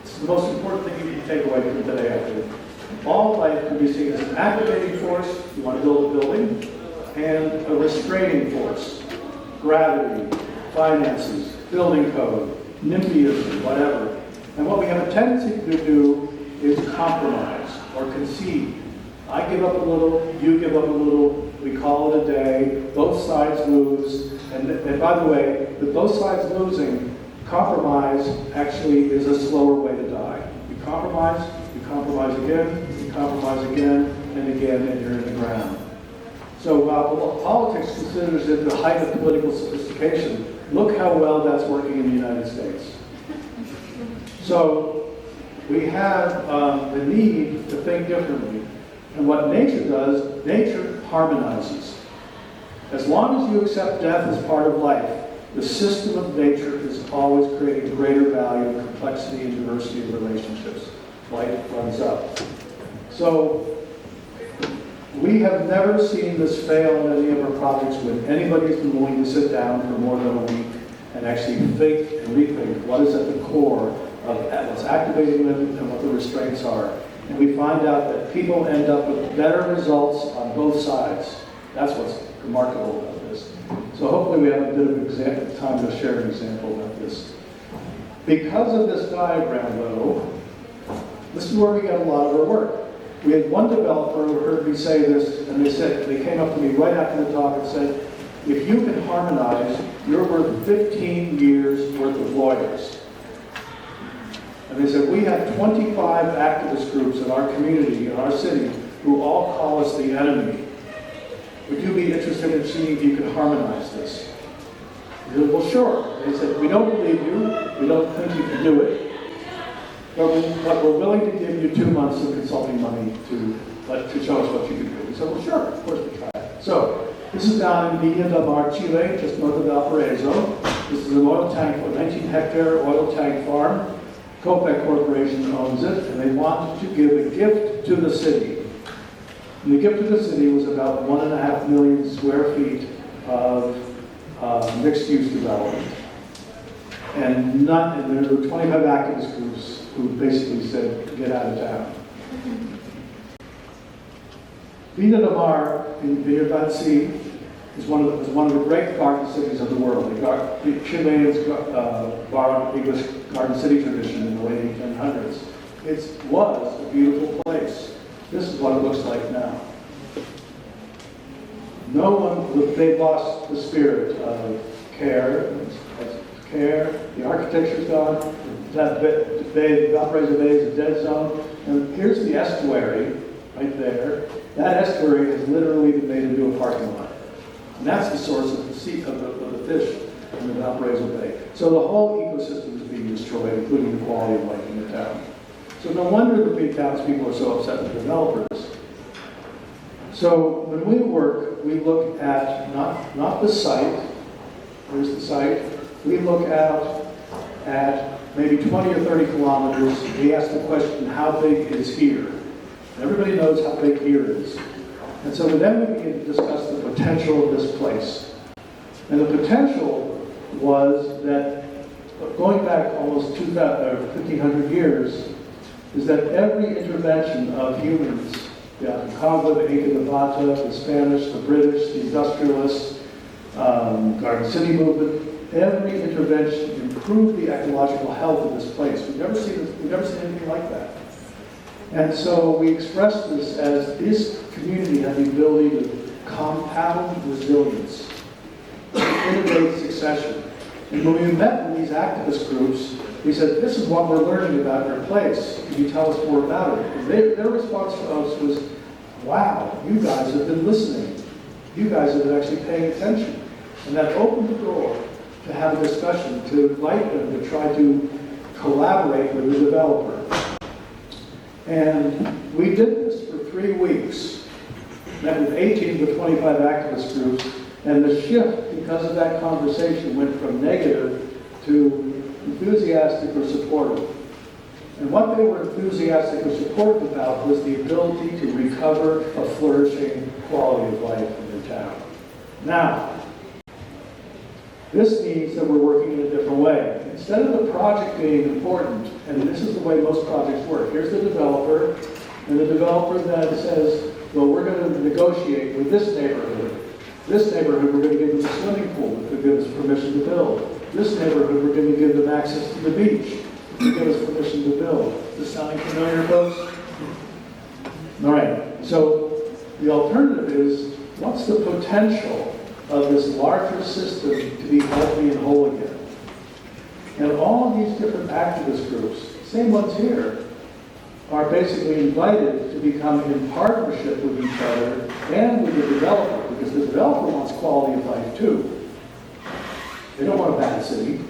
it's the most important thing you need to take away from today, I think. All life can be seen as an activating force, you want to build a building, and a restraining force, gravity, finances, building code, NIMBYism, whatever. And what we have a tendency to do is compromise or concede. I give up a little, you give up a little, we call it a day, both sides lose. And by the way, with both sides losing, compromise actually is a slower way to die. You compromise again, and again, and you're in the ground. So while politics considers it the height of political sophistication, look how well that's working in the United States. So we have the need to think differently. And what nature does, nature harmonizes. As long as you accept death as part of life, the system of nature is always creating greater value, complexity, and diversity of relationships. light runs up. So we have never seen this fail in any of our projects when anybody's been willing to sit down for more than a week and actually think and rethink what is at the core of what's activating them and what the restraints are. And we find out that people end up with better results on both sides. That's what's remarkable about this. So hopefully we have a bit of time to share an example about this. Because of this diagram, though, this is where we get a lot of our work. We had one developer who heard me say this, and they came up to me right after the talk and said, if you can harmonize, you're worth 15 years worth of lawyers. And they said, we have 25 activist groups in our community, in our city, who all call us the enemy. Would you be interested in seeing if you could harmonize this? I said, well, sure. They said, we don't believe you. We don't think you can do it. But we're willing to give you 2 months of consulting money to show us what you can do. We said, well, sure, of course we try it. So this is down in Villa del Mar, Chile, just north of Valparaiso. This is an oil tank, a 19-hectare oil tank farm. Copec Corporation owns it, and they wanted to give a gift to the city. And the gift to the city was about 1.5 million square feet of mixed-use development. And there were 25 activist groups who basically said, get out of town. Villa del Mar in Villarvansi is one of the great garden cities of the world. The Chileans borrowed English garden city tradition in the late 1800s. It was a beautiful place. This is what it looks like now. They've lost the spirit of care. The architecture's gone. The Valparaiso Bay is a dead zone. And here's the estuary right there. That estuary has literally been made into a parking lot. And that's the source of the fish in the Valparaiso Bay. So the whole ecosystem is being destroyed, including the quality of life in the town. So no wonder the big townspeople are so upset with developers. So when we work, we look at not the site. Here's the site. We look out at maybe 20 or 30 kilometers. We ask the question, how big is here? Everybody knows how big here is. And so then we begin to discuss the potential of this place. And the potential was that, going back almost 1,500 years, is that every intervention of humans, the Aconcagua, the Inca, the Bata, the Spanish, the British, the industrialists, Garden City movement, every intervention improved the ecological health of this place. We've never seen anything like that. And so we express this as this community has the ability to compound resilience, innovate succession. And when we met with these activist groups, we said, this is what we're learning about your place. Can you tell us more about it? And their response to us was, wow, you guys have been listening. You guys have been actually paying attention. And that opened the door to have a discussion, to invite them to try to collaborate with the developer. And we did this for 3 weeks, met with 18 to 25 activist groups, and the shift, because of that conversation, went from negative to enthusiastic or supportive. And what they were enthusiastic or supportive about was the ability to recover a flourishing quality of life in the town. Now, this means that we're working in a different way. Instead of the project being important, and this is the way most projects work, here's the developer, and the developer then says, well, we're going to negotiate with this neighborhood. This neighborhood, we're going to give them a swimming pool that could give us permission to build. This neighborhood, we're going to give them access to the beach to give us permission to build. Is this sounding familiar, folks? All right, so the alternative is, what's the potential of this larger system to be healthy and whole again? And all of these different activist groups, same ones here, are basically invited to become in partnership with each other and with the developer, because the developer wants quality of life too. They don't want a bad city.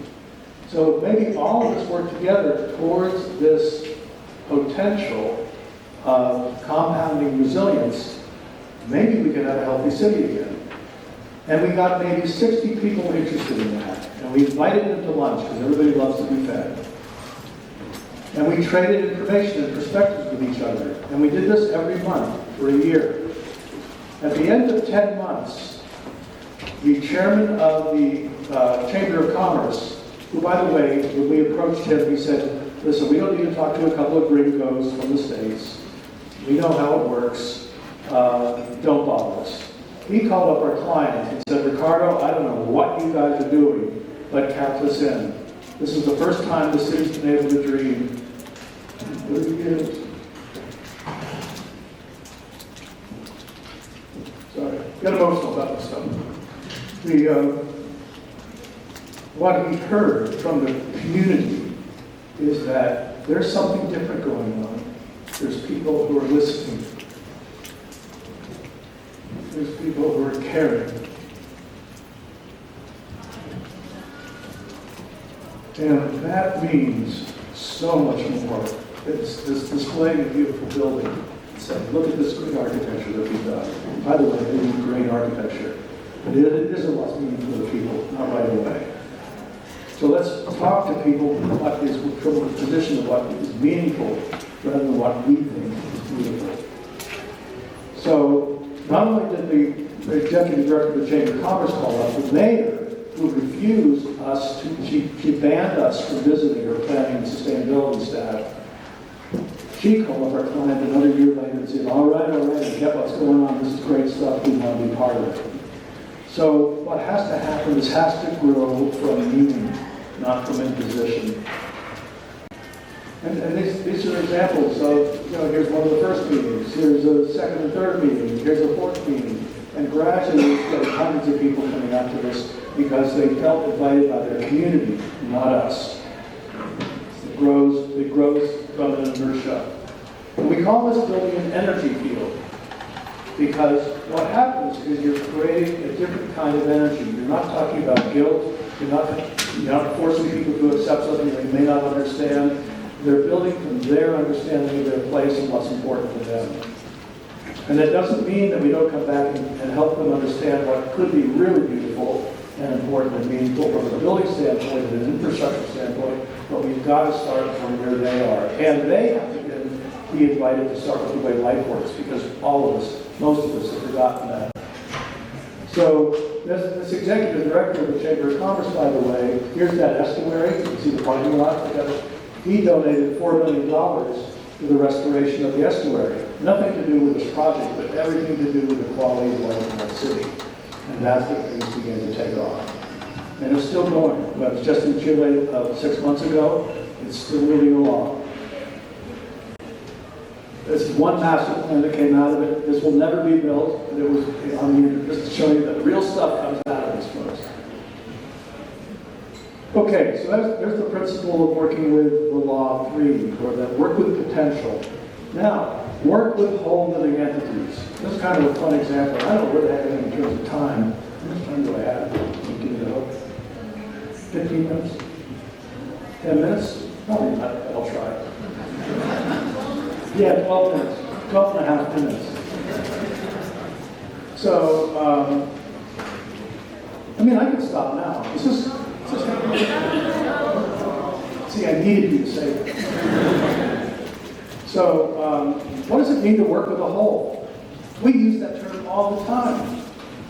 So maybe all of us work together towards this potential of compounding resilience. Maybe we can have a healthy city again. And we got maybe 60 people interested in that. And we invited them to lunch, because everybody loves to be fed. And we traded information and perspectives with each other. And we did this every month for a year. At the end of 10 months, the chairman of the Chamber of Commerce, who, by the way, when we approached him, he said, listen, we don't need to talk to a couple of gringos from the States. We know how it works. Don't bother us. He called up our client and said, Ricardo, I don't know what you guys are doing, but count us in. This is the first time the city's been able to dream. What did he get? Sorry, get emotional about this stuff. What he heard from the community is that there's something different going on. There's people who are listening. There's people who are caring. And that means so much more. It's this displaying a beautiful building. Saying, look at this great architecture that we've done. By the way, it is great architecture. But it isn't what's meaningful to people, not right away. So let's talk to people what is from a position of what is meaningful rather than what we think is meaningful. So not only did the executive director of the Chamber of Commerce call up, the mayor, who refused us to, she banned us from visiting her planning and sustainability staff. She called up our client another year later and said, all right, I get what's going on, this is great stuff, we want to be part of it. So what has to happen is has to grow from meaning, not from imposition. And these are examples of, here's one of the first meetings, here's a second and third meeting, here's a fourth meeting. And gradually, we get hundreds of people coming out to this because they felt invited by their community, not us. It grows from an inertia. And we call this building an energy field because what happens is you're creating a different kind of energy. You're not talking about guilt. You're not forcing people to accept something they may not understand. They're building from their understanding of their place and what's important to them. And that doesn't mean that we don't come back and help them understand what could be really beautiful and important and meaningful from a building standpoint and an infrastructure standpoint, but we've got to start from where they are. And they have to be invited to start with the way life works, because all of us, most of us, have forgotten that. So this executive director of the Chamber of Commerce, by the way, here's that estuary. You can see the parking lot. He donated $4 million to the restoration of the estuary. Nothing to do with this project, but everything to do with the quality of life in that city. And that's when things began to take off. And it's still going. But it was just in Chile 6 months ago. It's still moving along. This is one master plan that came out of it. This will never be built. But it was just to show you that real stuff comes out of this first. Okay, so there's the principle of working with the law of 3, or that work with potential. Now, work with whole living entities. This is kind of a fun example. I don't know where the heck I am in terms of time. How much time do I have? 15 minutes? 10 minutes? Probably not. I'll try. Yeah, 12 minutes. 12 and a half minutes. So, I can stop now. See, I needed you to say that. So, what does it mean to work with a whole? We use that term all the time.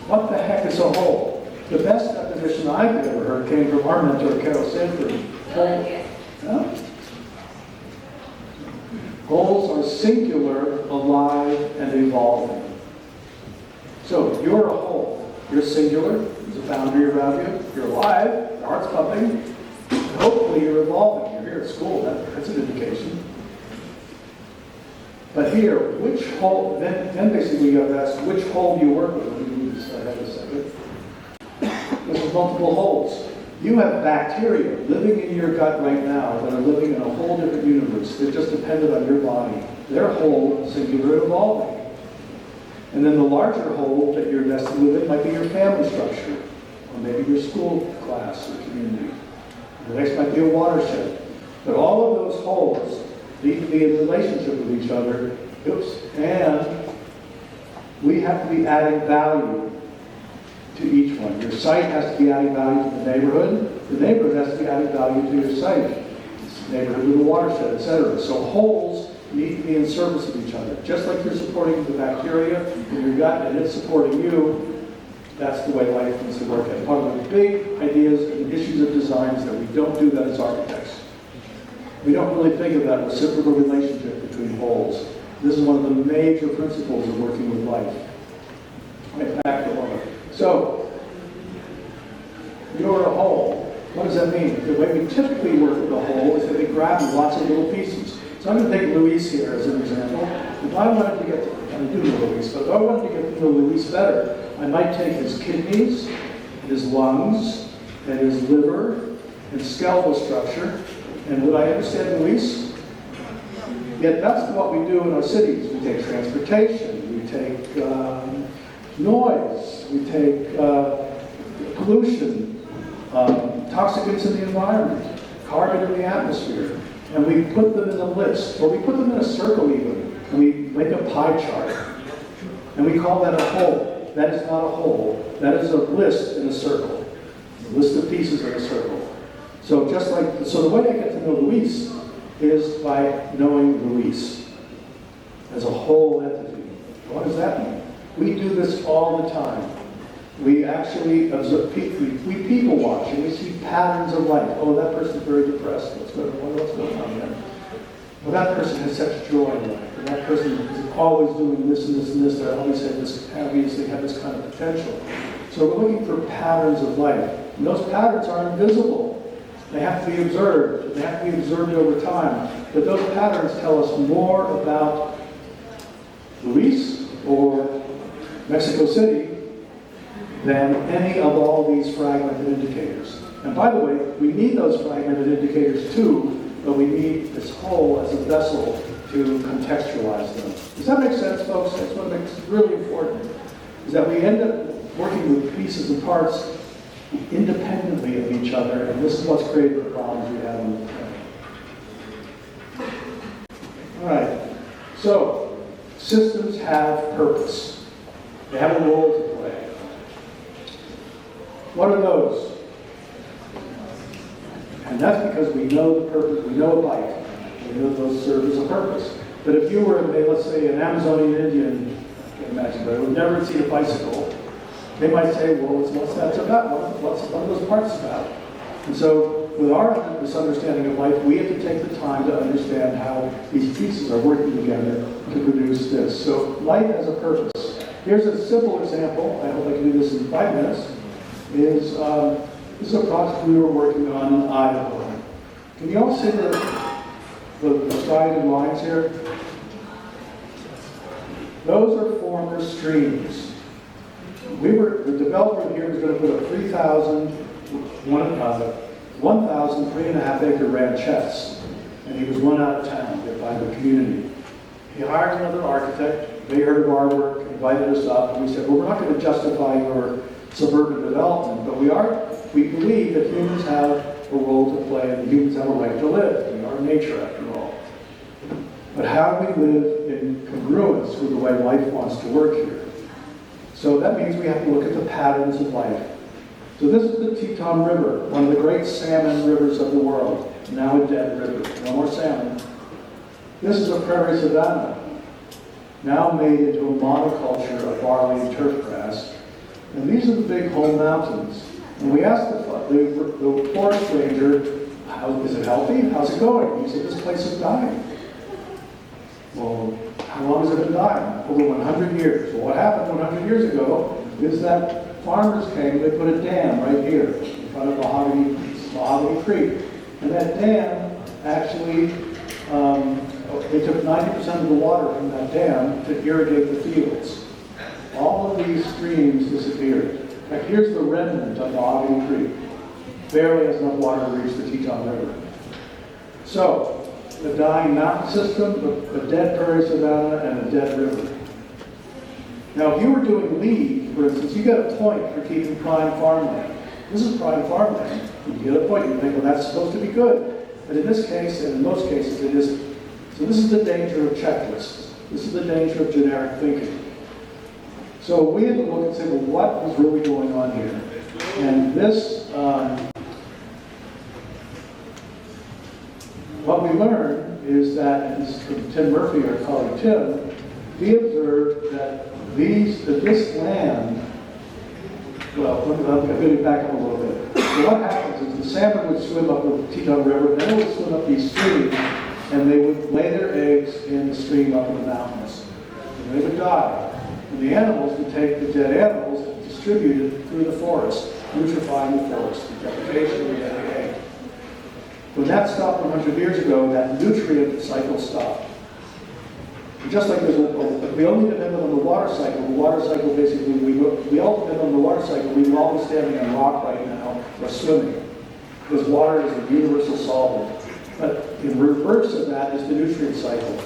What the heck is a whole? The best definition I've ever heard came from our mentor, Carol Sanford. Wholes are singular, alive, and evolving. So, you're a whole. You're singular. There's a boundary around you. You're alive. Your heart's pumping. Hopefully you're evolving. You're here at school. That's an indication. But here, which whole, then basically you have to ask, which whole do you work with? Let me move this ahead a second. There's multiple holes. You have bacteria living in your gut right now that are living in a whole different universe. They're just dependent on your body. They're whole, singular, and evolving. And then the larger whole that you're invested within might be your family structure, or maybe your school class or community. The next might be a watershed. But all of those wholes need to be in relationship with each other. And we have to be adding value to each one. Your site has to be adding value to the neighborhood. The neighborhood has to be adding value to your site. neighborhood with a watershed, etc. So wholes need to be in service of each other. Just like you're supporting the bacteria in your gut and it's supporting you, that's the way life needs to work. And part of the big ideas and issues of design is that we don't do that as architects. We don't really think of that reciprocal relationship between wholes. This is one of the major principles of working with life. Right, back to one. So, you're a whole. What does that mean? The way we typically work with a whole is that we grab lots of little pieces. So I'm going to take Luis here as an example. If I wanted to get to, I do know Luis, but if I wanted to get to know Luis better, I might take his kidneys, his lungs, and his liver, and skeletal structure. And would I understand Luis? Yet that's what we do in our cities. We take transportation, we take noise, we take pollution, toxicants in the environment, carbon in the atmosphere, and we put them in a list, or we put them in a circle even, and we make a pie chart, and we call that a whole. That is not a whole. That is a list in a circle, a list of pieces in a circle. So just like, so the way I get to know Luis is by knowing Luis as a whole entity. What does that mean? We do this all the time. We actually observe, we people watch, and we see patterns of life. Oh, that person's very depressed. What's going on there? Well, that person has such joy in life, and that person is always doing this and this and this. They obviously have this kind of potential. So we're looking for patterns of life. And those patterns are invisible. They have to be observed, and they have to be observed over time. But those patterns tell us more about Luis or Mexico City than any of all these fragmented indicators. And by the way, we need those fragmented indicators too, but we need this whole as a vessel to contextualize them. Does that make sense, folks? That's what makes it really important, is that we end up working with pieces and parts independently of each other, and this is what's created the problems we have in the planet. All right, so systems have purpose. They have a role to play. What are those? And that's because we know the purpose, we know a bike. We know those serve as a purpose. But if you were, let's say, an Amazonian Indian, I can't imagine, but who would never seen a bicycle, they might say, well, what's that about? What's one of those parts about? And so, with our misunderstanding of life, we have to take the time to understand how these pieces are working together to produce this. So, life has a purpose. Here's a simple example. I hope I can do this in 5 minutes. This is a project we were working on in Idaho. Can you all see the striated lines here? Those are former streams. The developer here was going to put up 1,000 3.5-acre ranchettes, and he was run out of town by the community. He hired another architect. They heard of our work, invited us up, and we said, well, we're not going to justify your suburban development, but we believe that humans have a role to play, and humans have a right to live. We are nature, after all. But how do we live in congruence with the way life wants to work here? So that means we have to look at the patterns of life. So this is the Teton River, one of the great salmon rivers of the world, now a dead river. No more salmon. This is a prairie savanna, now made into a monoculture of barley and turf grass. And these are the big whole mountains. And we asked the forest ranger, is it healthy? How's it going? He said, this place is dying. Well, how long has it been dying? Over 100 years. Well, what happened 100 years ago is that farmers came, they put a dam right here in front of Mahogany Creek. And that dam actually, they took 90% of the water from that dam to irrigate the fields. All of these streams disappeared. In fact, here's the remnant of Mahogany Creek. Barely has enough water to reach the Teton River. So, a dying mountain system, a dead prairie savanna, and a dead river. Now, if you were doing LEED, for instance, you get a point for keeping prime farmland. This is prime farmland. You get a point. You think, well, that's supposed to be good. But in this case, and in most cases, it isn't. So this is the danger of checklists. This is the danger of generic thinking. So we had to look and say, well, what is really going on here? And this, learned is that, and this is from Tim Murphy, our colleague Tim, he observed that this land, well, I'm going to back up a little bit. So what happens is the salmon would swim up the Teton River, then it would swim up these streams, and they would lay their eggs in the stream up in the mountains. And they would die. And the animals would take the dead animals and distribute it through the forest, nutrifying the forest, the vegetation of the egg. When that stopped 100 years ago, that nutrient cycle stopped. And just like we only depend on the water cycle basically, we all depend on the water cycle. We're always standing on rock right now or swimming, because water is a universal solvent. But in reverse of that is the nutrient cycle.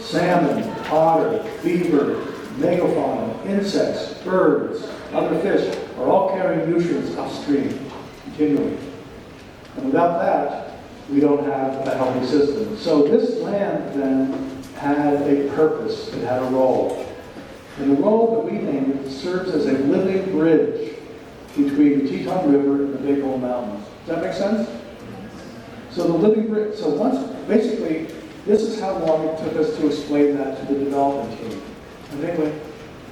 Salmon, otter, beaver, megafauna, insects, birds, other fish are all carrying nutrients upstream continually. And without that, we don't have a healthy system. So this land then had a purpose, it had a role. And the role that we named it serves as a living bridge between the Teton River and the Big Hole Mountains. Does that make sense? So the living bridge, so once, basically, this is how long it took us to explain that to the development team. And they went,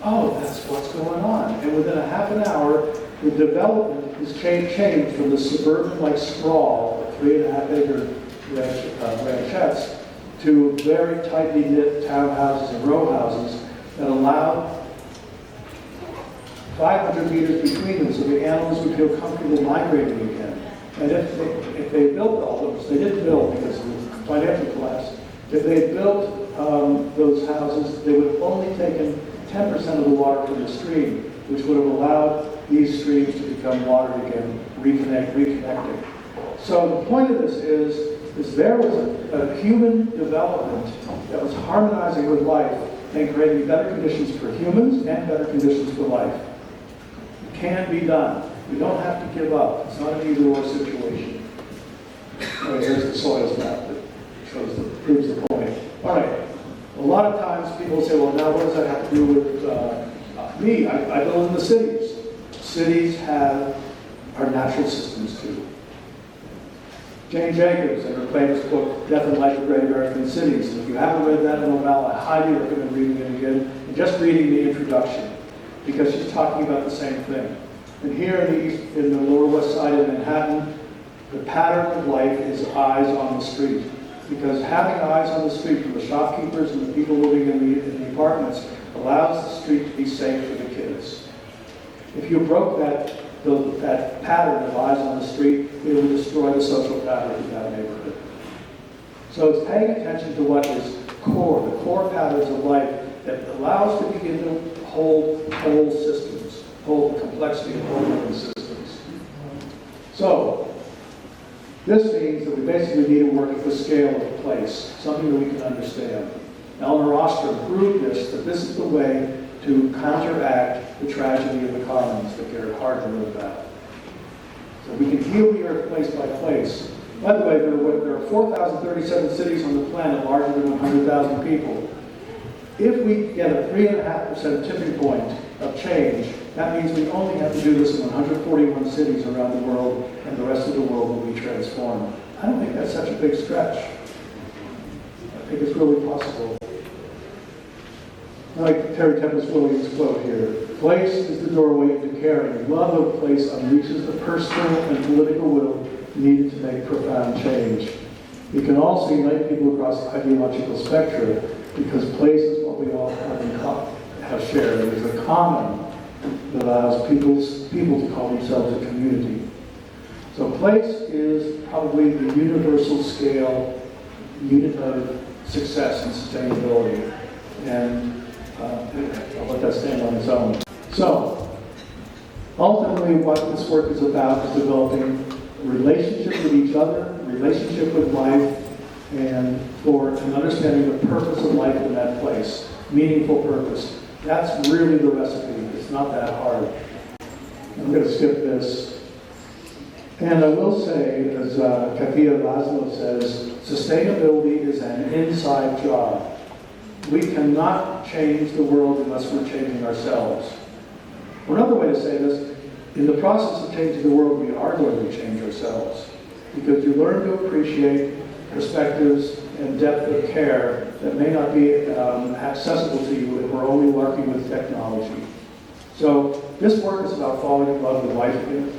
oh, that's what's going on. And within a half an hour, the development has changed from the suburban-like sprawl, 3.5-acre ranchettes, to very tightly knit townhouses and row houses that allow 500 meters between them so the animals would feel comfortable migrating again. And if they built all those, they didn't build because of the financial collapse, if they built those houses, they would have only taken 10% of the water from the stream, which would have allowed these streams to become watered again, reconnecting. So the point of this is there was a human development that was harmonizing with life and creating better conditions for humans and better conditions for life. It can be done. We don't have to give up. It's not an either-or situation. Okay, here's the soils map that proves the point. All right. A lot of times people say, well, now what does that have to do with me? I live in the cities. Cities have our natural systems too. Jane Jacobs, in her famous book, Death and Life of Great American Cities. If you haven't read that novel, I highly recommend reading it again, and just reading the introduction, because she's talking about the same thing. And here in the Lower West Side of Manhattan, the pattern of life is eyes on the street. Because having eyes on the street from the shopkeepers and the people living in the apartments allows the street to be safe for the kids. If you broke that pattern of eyes on the street, it would destroy the social fabric of that neighborhood. So it's paying attention to what is core, the core patterns of life that allows us to begin to hold whole systems, hold the complexity of whole living systems. So this means that we basically need to work at the scale of the place, something that we can understand. Eleanor Ostrom proved that this is the way to counteract the tragedy of the commons that Garrett Hardin wrote about. So we can heal the earth place by place. By the way, there are 4,037 cities on the planet larger than 100,000 people. If we get a 3.5% tipping point of change, that means we only have to do this in 141 cities around the world, and the rest of the world will be transformed. I don't think that's such a big stretch. I think it's really possible. I like Terry Tempest Williams' quote here. Place is the doorway into caring. Love of place unleashes the personal and political will needed to make profound change. We can also unite people across ideological spectra because place is what we all have shared. It is a common that allows people to call themselves a community. So place is probably the universal scale unit of success and sustainability. And I'll let that stand on its own. So, ultimately what this work is about is developing a relationship with each other, a relationship with life, and for an understanding of the purpose of life in that place, meaningful purpose. That's really the recipe. It's not that hard. I'm going to skip this. And I will say, as Katia Laszlo says, sustainability is an inside job. We cannot change the world unless we're changing ourselves. Another way to say this, in the process of changing the world, we are going to change ourselves. Because you learn to appreciate perspectives and depth of care that may not be accessible to you if we're only working with technology. So this work is about falling in love with life again.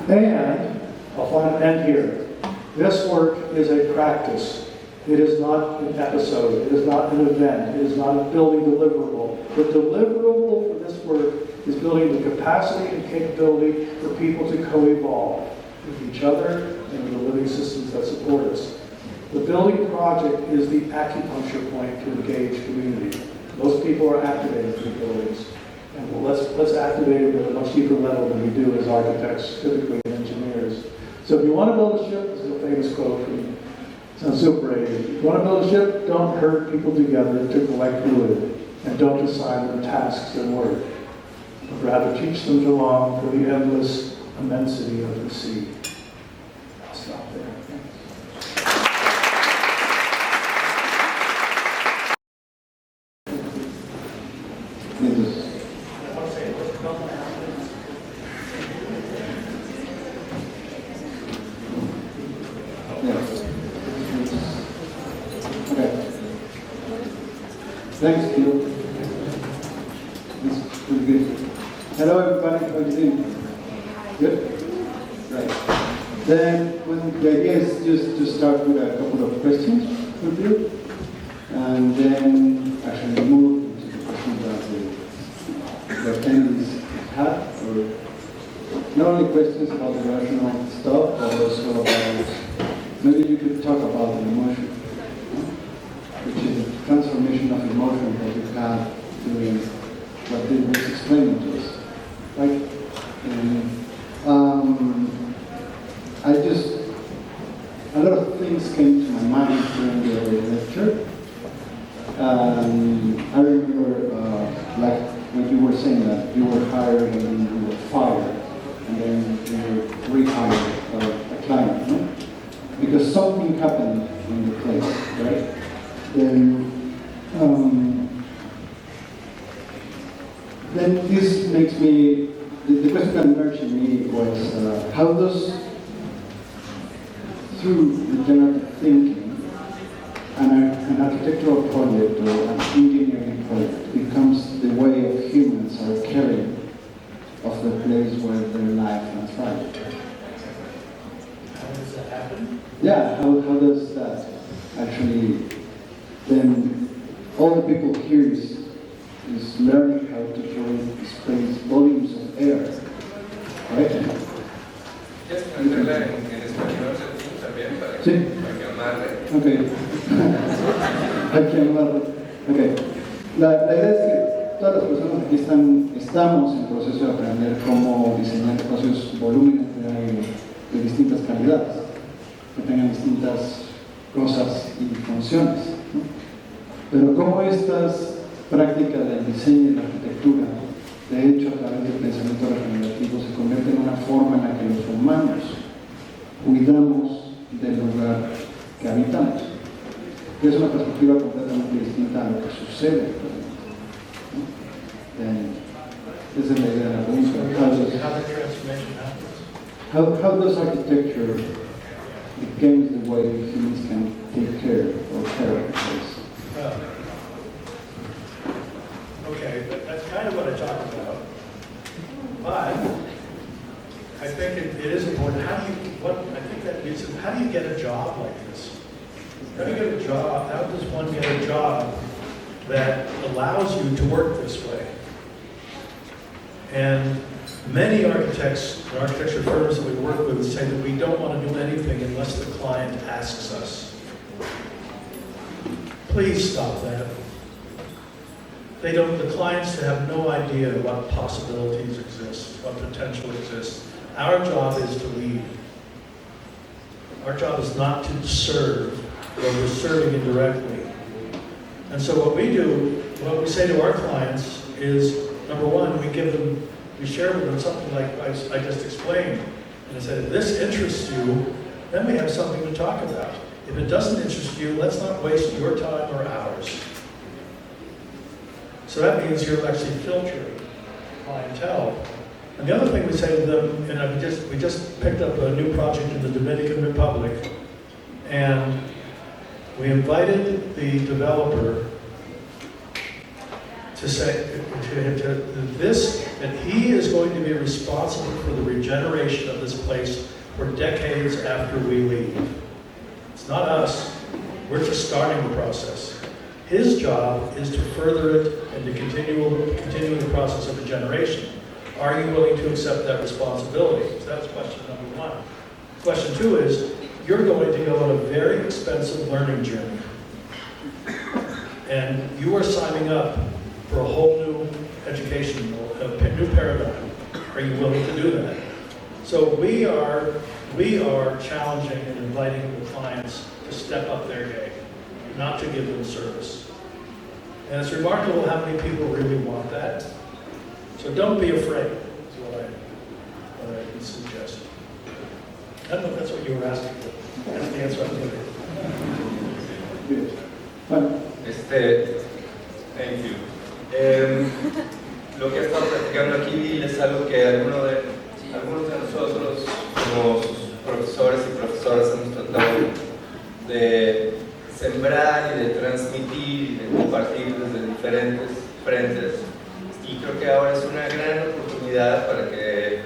And I'll find an end here. This work is a practice. It is not an episode. It is not an event. It is not a building deliverable. The deliverable for this work is building the capacity and capability for people to co-evolve with each other and with the living systems that support us. The building project is the acupuncture point to engage community. Most people are activated through buildings. And well, let's activate it at a much deeper level than we do as architects, typically and engineers. So if you want to build a ship, this is a famous quote from super. If you want to build a ship, don't herd people together to collect fluid, and don't assign them tasks and work. But rather teach them to long for the endless immensity of the sea. I'll stop there. Thanks, Bill. It's pretty good. Hello, everybody. How are you doing? Good? Right. Then, the idea is just to start with a couple of questions for Bill, and then actually move into the questions that the attendees had, or not only questions about the rational stuff, but also about, maybe you could talk about the emotion, which is the transformation of emotion that you have during what Bill was explaining to us. Right? A lot of things came to my mind during the lecture. I remember, like when you were saying that you were hired and then you were fired, and then you were rehired a client, no? Because something happened in the place, right? Then this makes me, the question that emerged in me was, how does, through the generative thinking, an architectural project or an engineering project becomes the way of humans are caring of the place where their life and thrive? How does that happen? Yeah, how does that actually, then all the people here is learning how to create space, volumes of air, right? ¿Quieres ponerla en español también para que amarre? Ok. Hay que amarre. Ok. La idea es que todas las personas aquí estamos en proceso de aprender cómo diseñar espacios volúmenes de aire de distintas calidades, que tengan distintas cosas y funciones, ¿no? Pero cómo estas prácticas del diseño y la arquitectura, de hecho a través del pensamiento regenerativo, se convierten en una forma en la que los humanos cuidamos del lugar que habitamos. Y es una perspectiva completamente distinta a lo que sucede actualmente, ¿no? Esa es la idea de la pregunta. How does architecture become the way humans can take care or care of the place? Okay, that's kind of what I talked about. But I think it is important. I think that means, how do you get a job like this? How do you get a job? How does one get a job that allows you to work this way? And many architects and architecture firms that we work with say that we don't want to do anything unless the client asks us. Please stop that. The clients have no idea what possibilities exist, what potential exists. Our job is to lead. Our job is not to serve, or we're serving indirectly. And so what we do, what we say to our clients is, number one, we share with them something like I just explained. And I said, if this interests you, then we have something to talk about. If it doesn't interest you, let's not waste your time or ours. So that means you're actually filtering clientele. And the other thing we say to them, and we just picked up a new project in the Dominican Republic, and we invited the developer to say that he is going to be responsible for the regeneration of this place for decades after we leave. It's not us. We're just starting the process. His job is to further it and to continue the process of regeneration. Are you willing to accept that responsibility? So that's question number one. Question two is, you're going to go on a very expensive learning journey. And you are signing up for a whole new education, a new paradigm. Are you willing to do that? So we are challenging and inviting the clients to step up their game, not to give them service. And it's remarkable how many people really want that. So don't be afraid, is what I would suggest. I don't know if that's what you were asking for. That's the answer I'm giving. Bueno, Thank you. Lo que he estado platicando aquí es algo que algunos de nosotros, como profesores y profesoras, hemos tratado de sembrar y de transmitir y de compartir desde diferentes frentes. Y creo que ahora es una gran oportunidad para que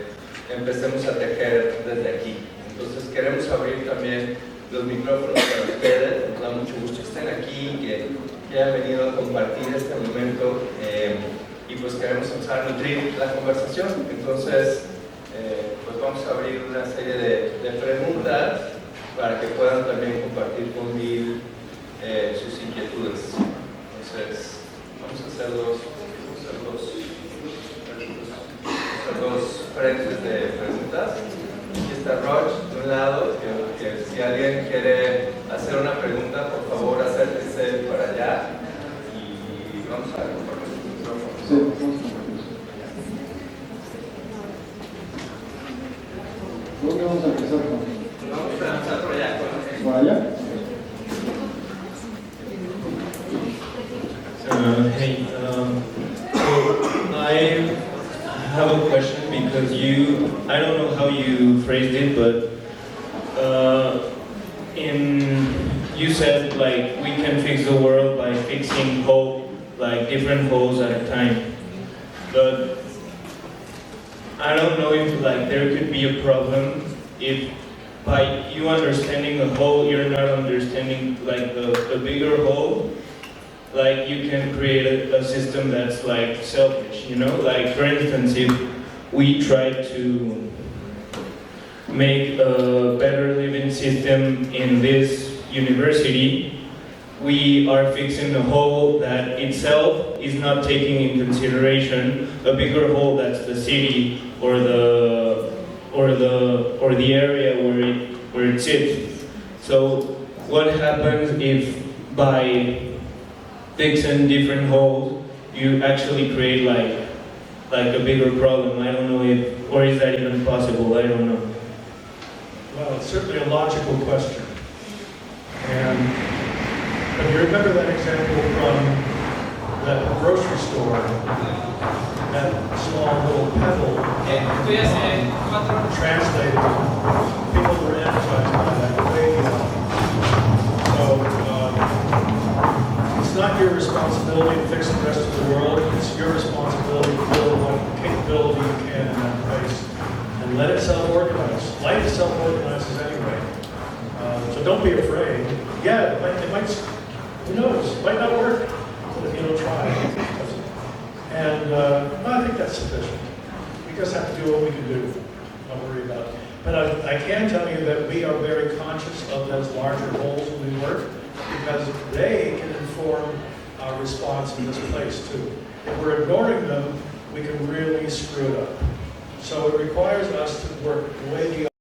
empecemos a tejer desde aquí. Entonces queremos abrir también los micrófonos para ustedes. Nos da mucho gusto que estén aquí, que hayan venido a compartir este momento y pues queremos empezar a nutrir la conversación. Entonces pues vamos a abrir una serie de preguntas para que puedan también compartir conmigo sus inquietudes. Entonces vamos a hacer dos frentes de preguntas. Aquí está Roch de un lado, que si alguien quiere hacer una pregunta, por favor acérquese para allá y vamos a compartir el micrófono. sí, vamos a compartir. Creo que vamos a empezar con... Vamos a empezar por allá. ¿Por allá? Hey, so I have a question because I don't know how you phrased it, but you said like we can fix the world by fixing different holes at a time. But I don't know if like there could be a problem if by you understanding a hole, you're not understanding like the bigger hole. Like you can create a system that's like selfish, you know? Like for instance, if we try to make a better living system in this university, we are fixing a hole that itself is not taking in consideration a bigger hole that's the city or the area where it sits. So what happens if by fixing different holes, you actually create like a bigger problem? I don't know or is that even possible? I don't know. Well, it's certainly a logical question. But you remember that example from that grocery store, that small little pebble translated, people were energized by that way. It's not your responsibility to fix the rest of the world. It's your responsibility to build what capability you can in that place and let it self-organize. Life self-organizes anyway. So don't be afraid. Yeah, it might, who knows, it might not work if you don't try. And I think that's sufficient. We just have to do what we can do. Don't worry about it. But I can tell you that we are very conscious of those larger holes when we work, because they can inform our response in this place too. If we're ignoring them, we can really screw it up. So it requires us to work way beyond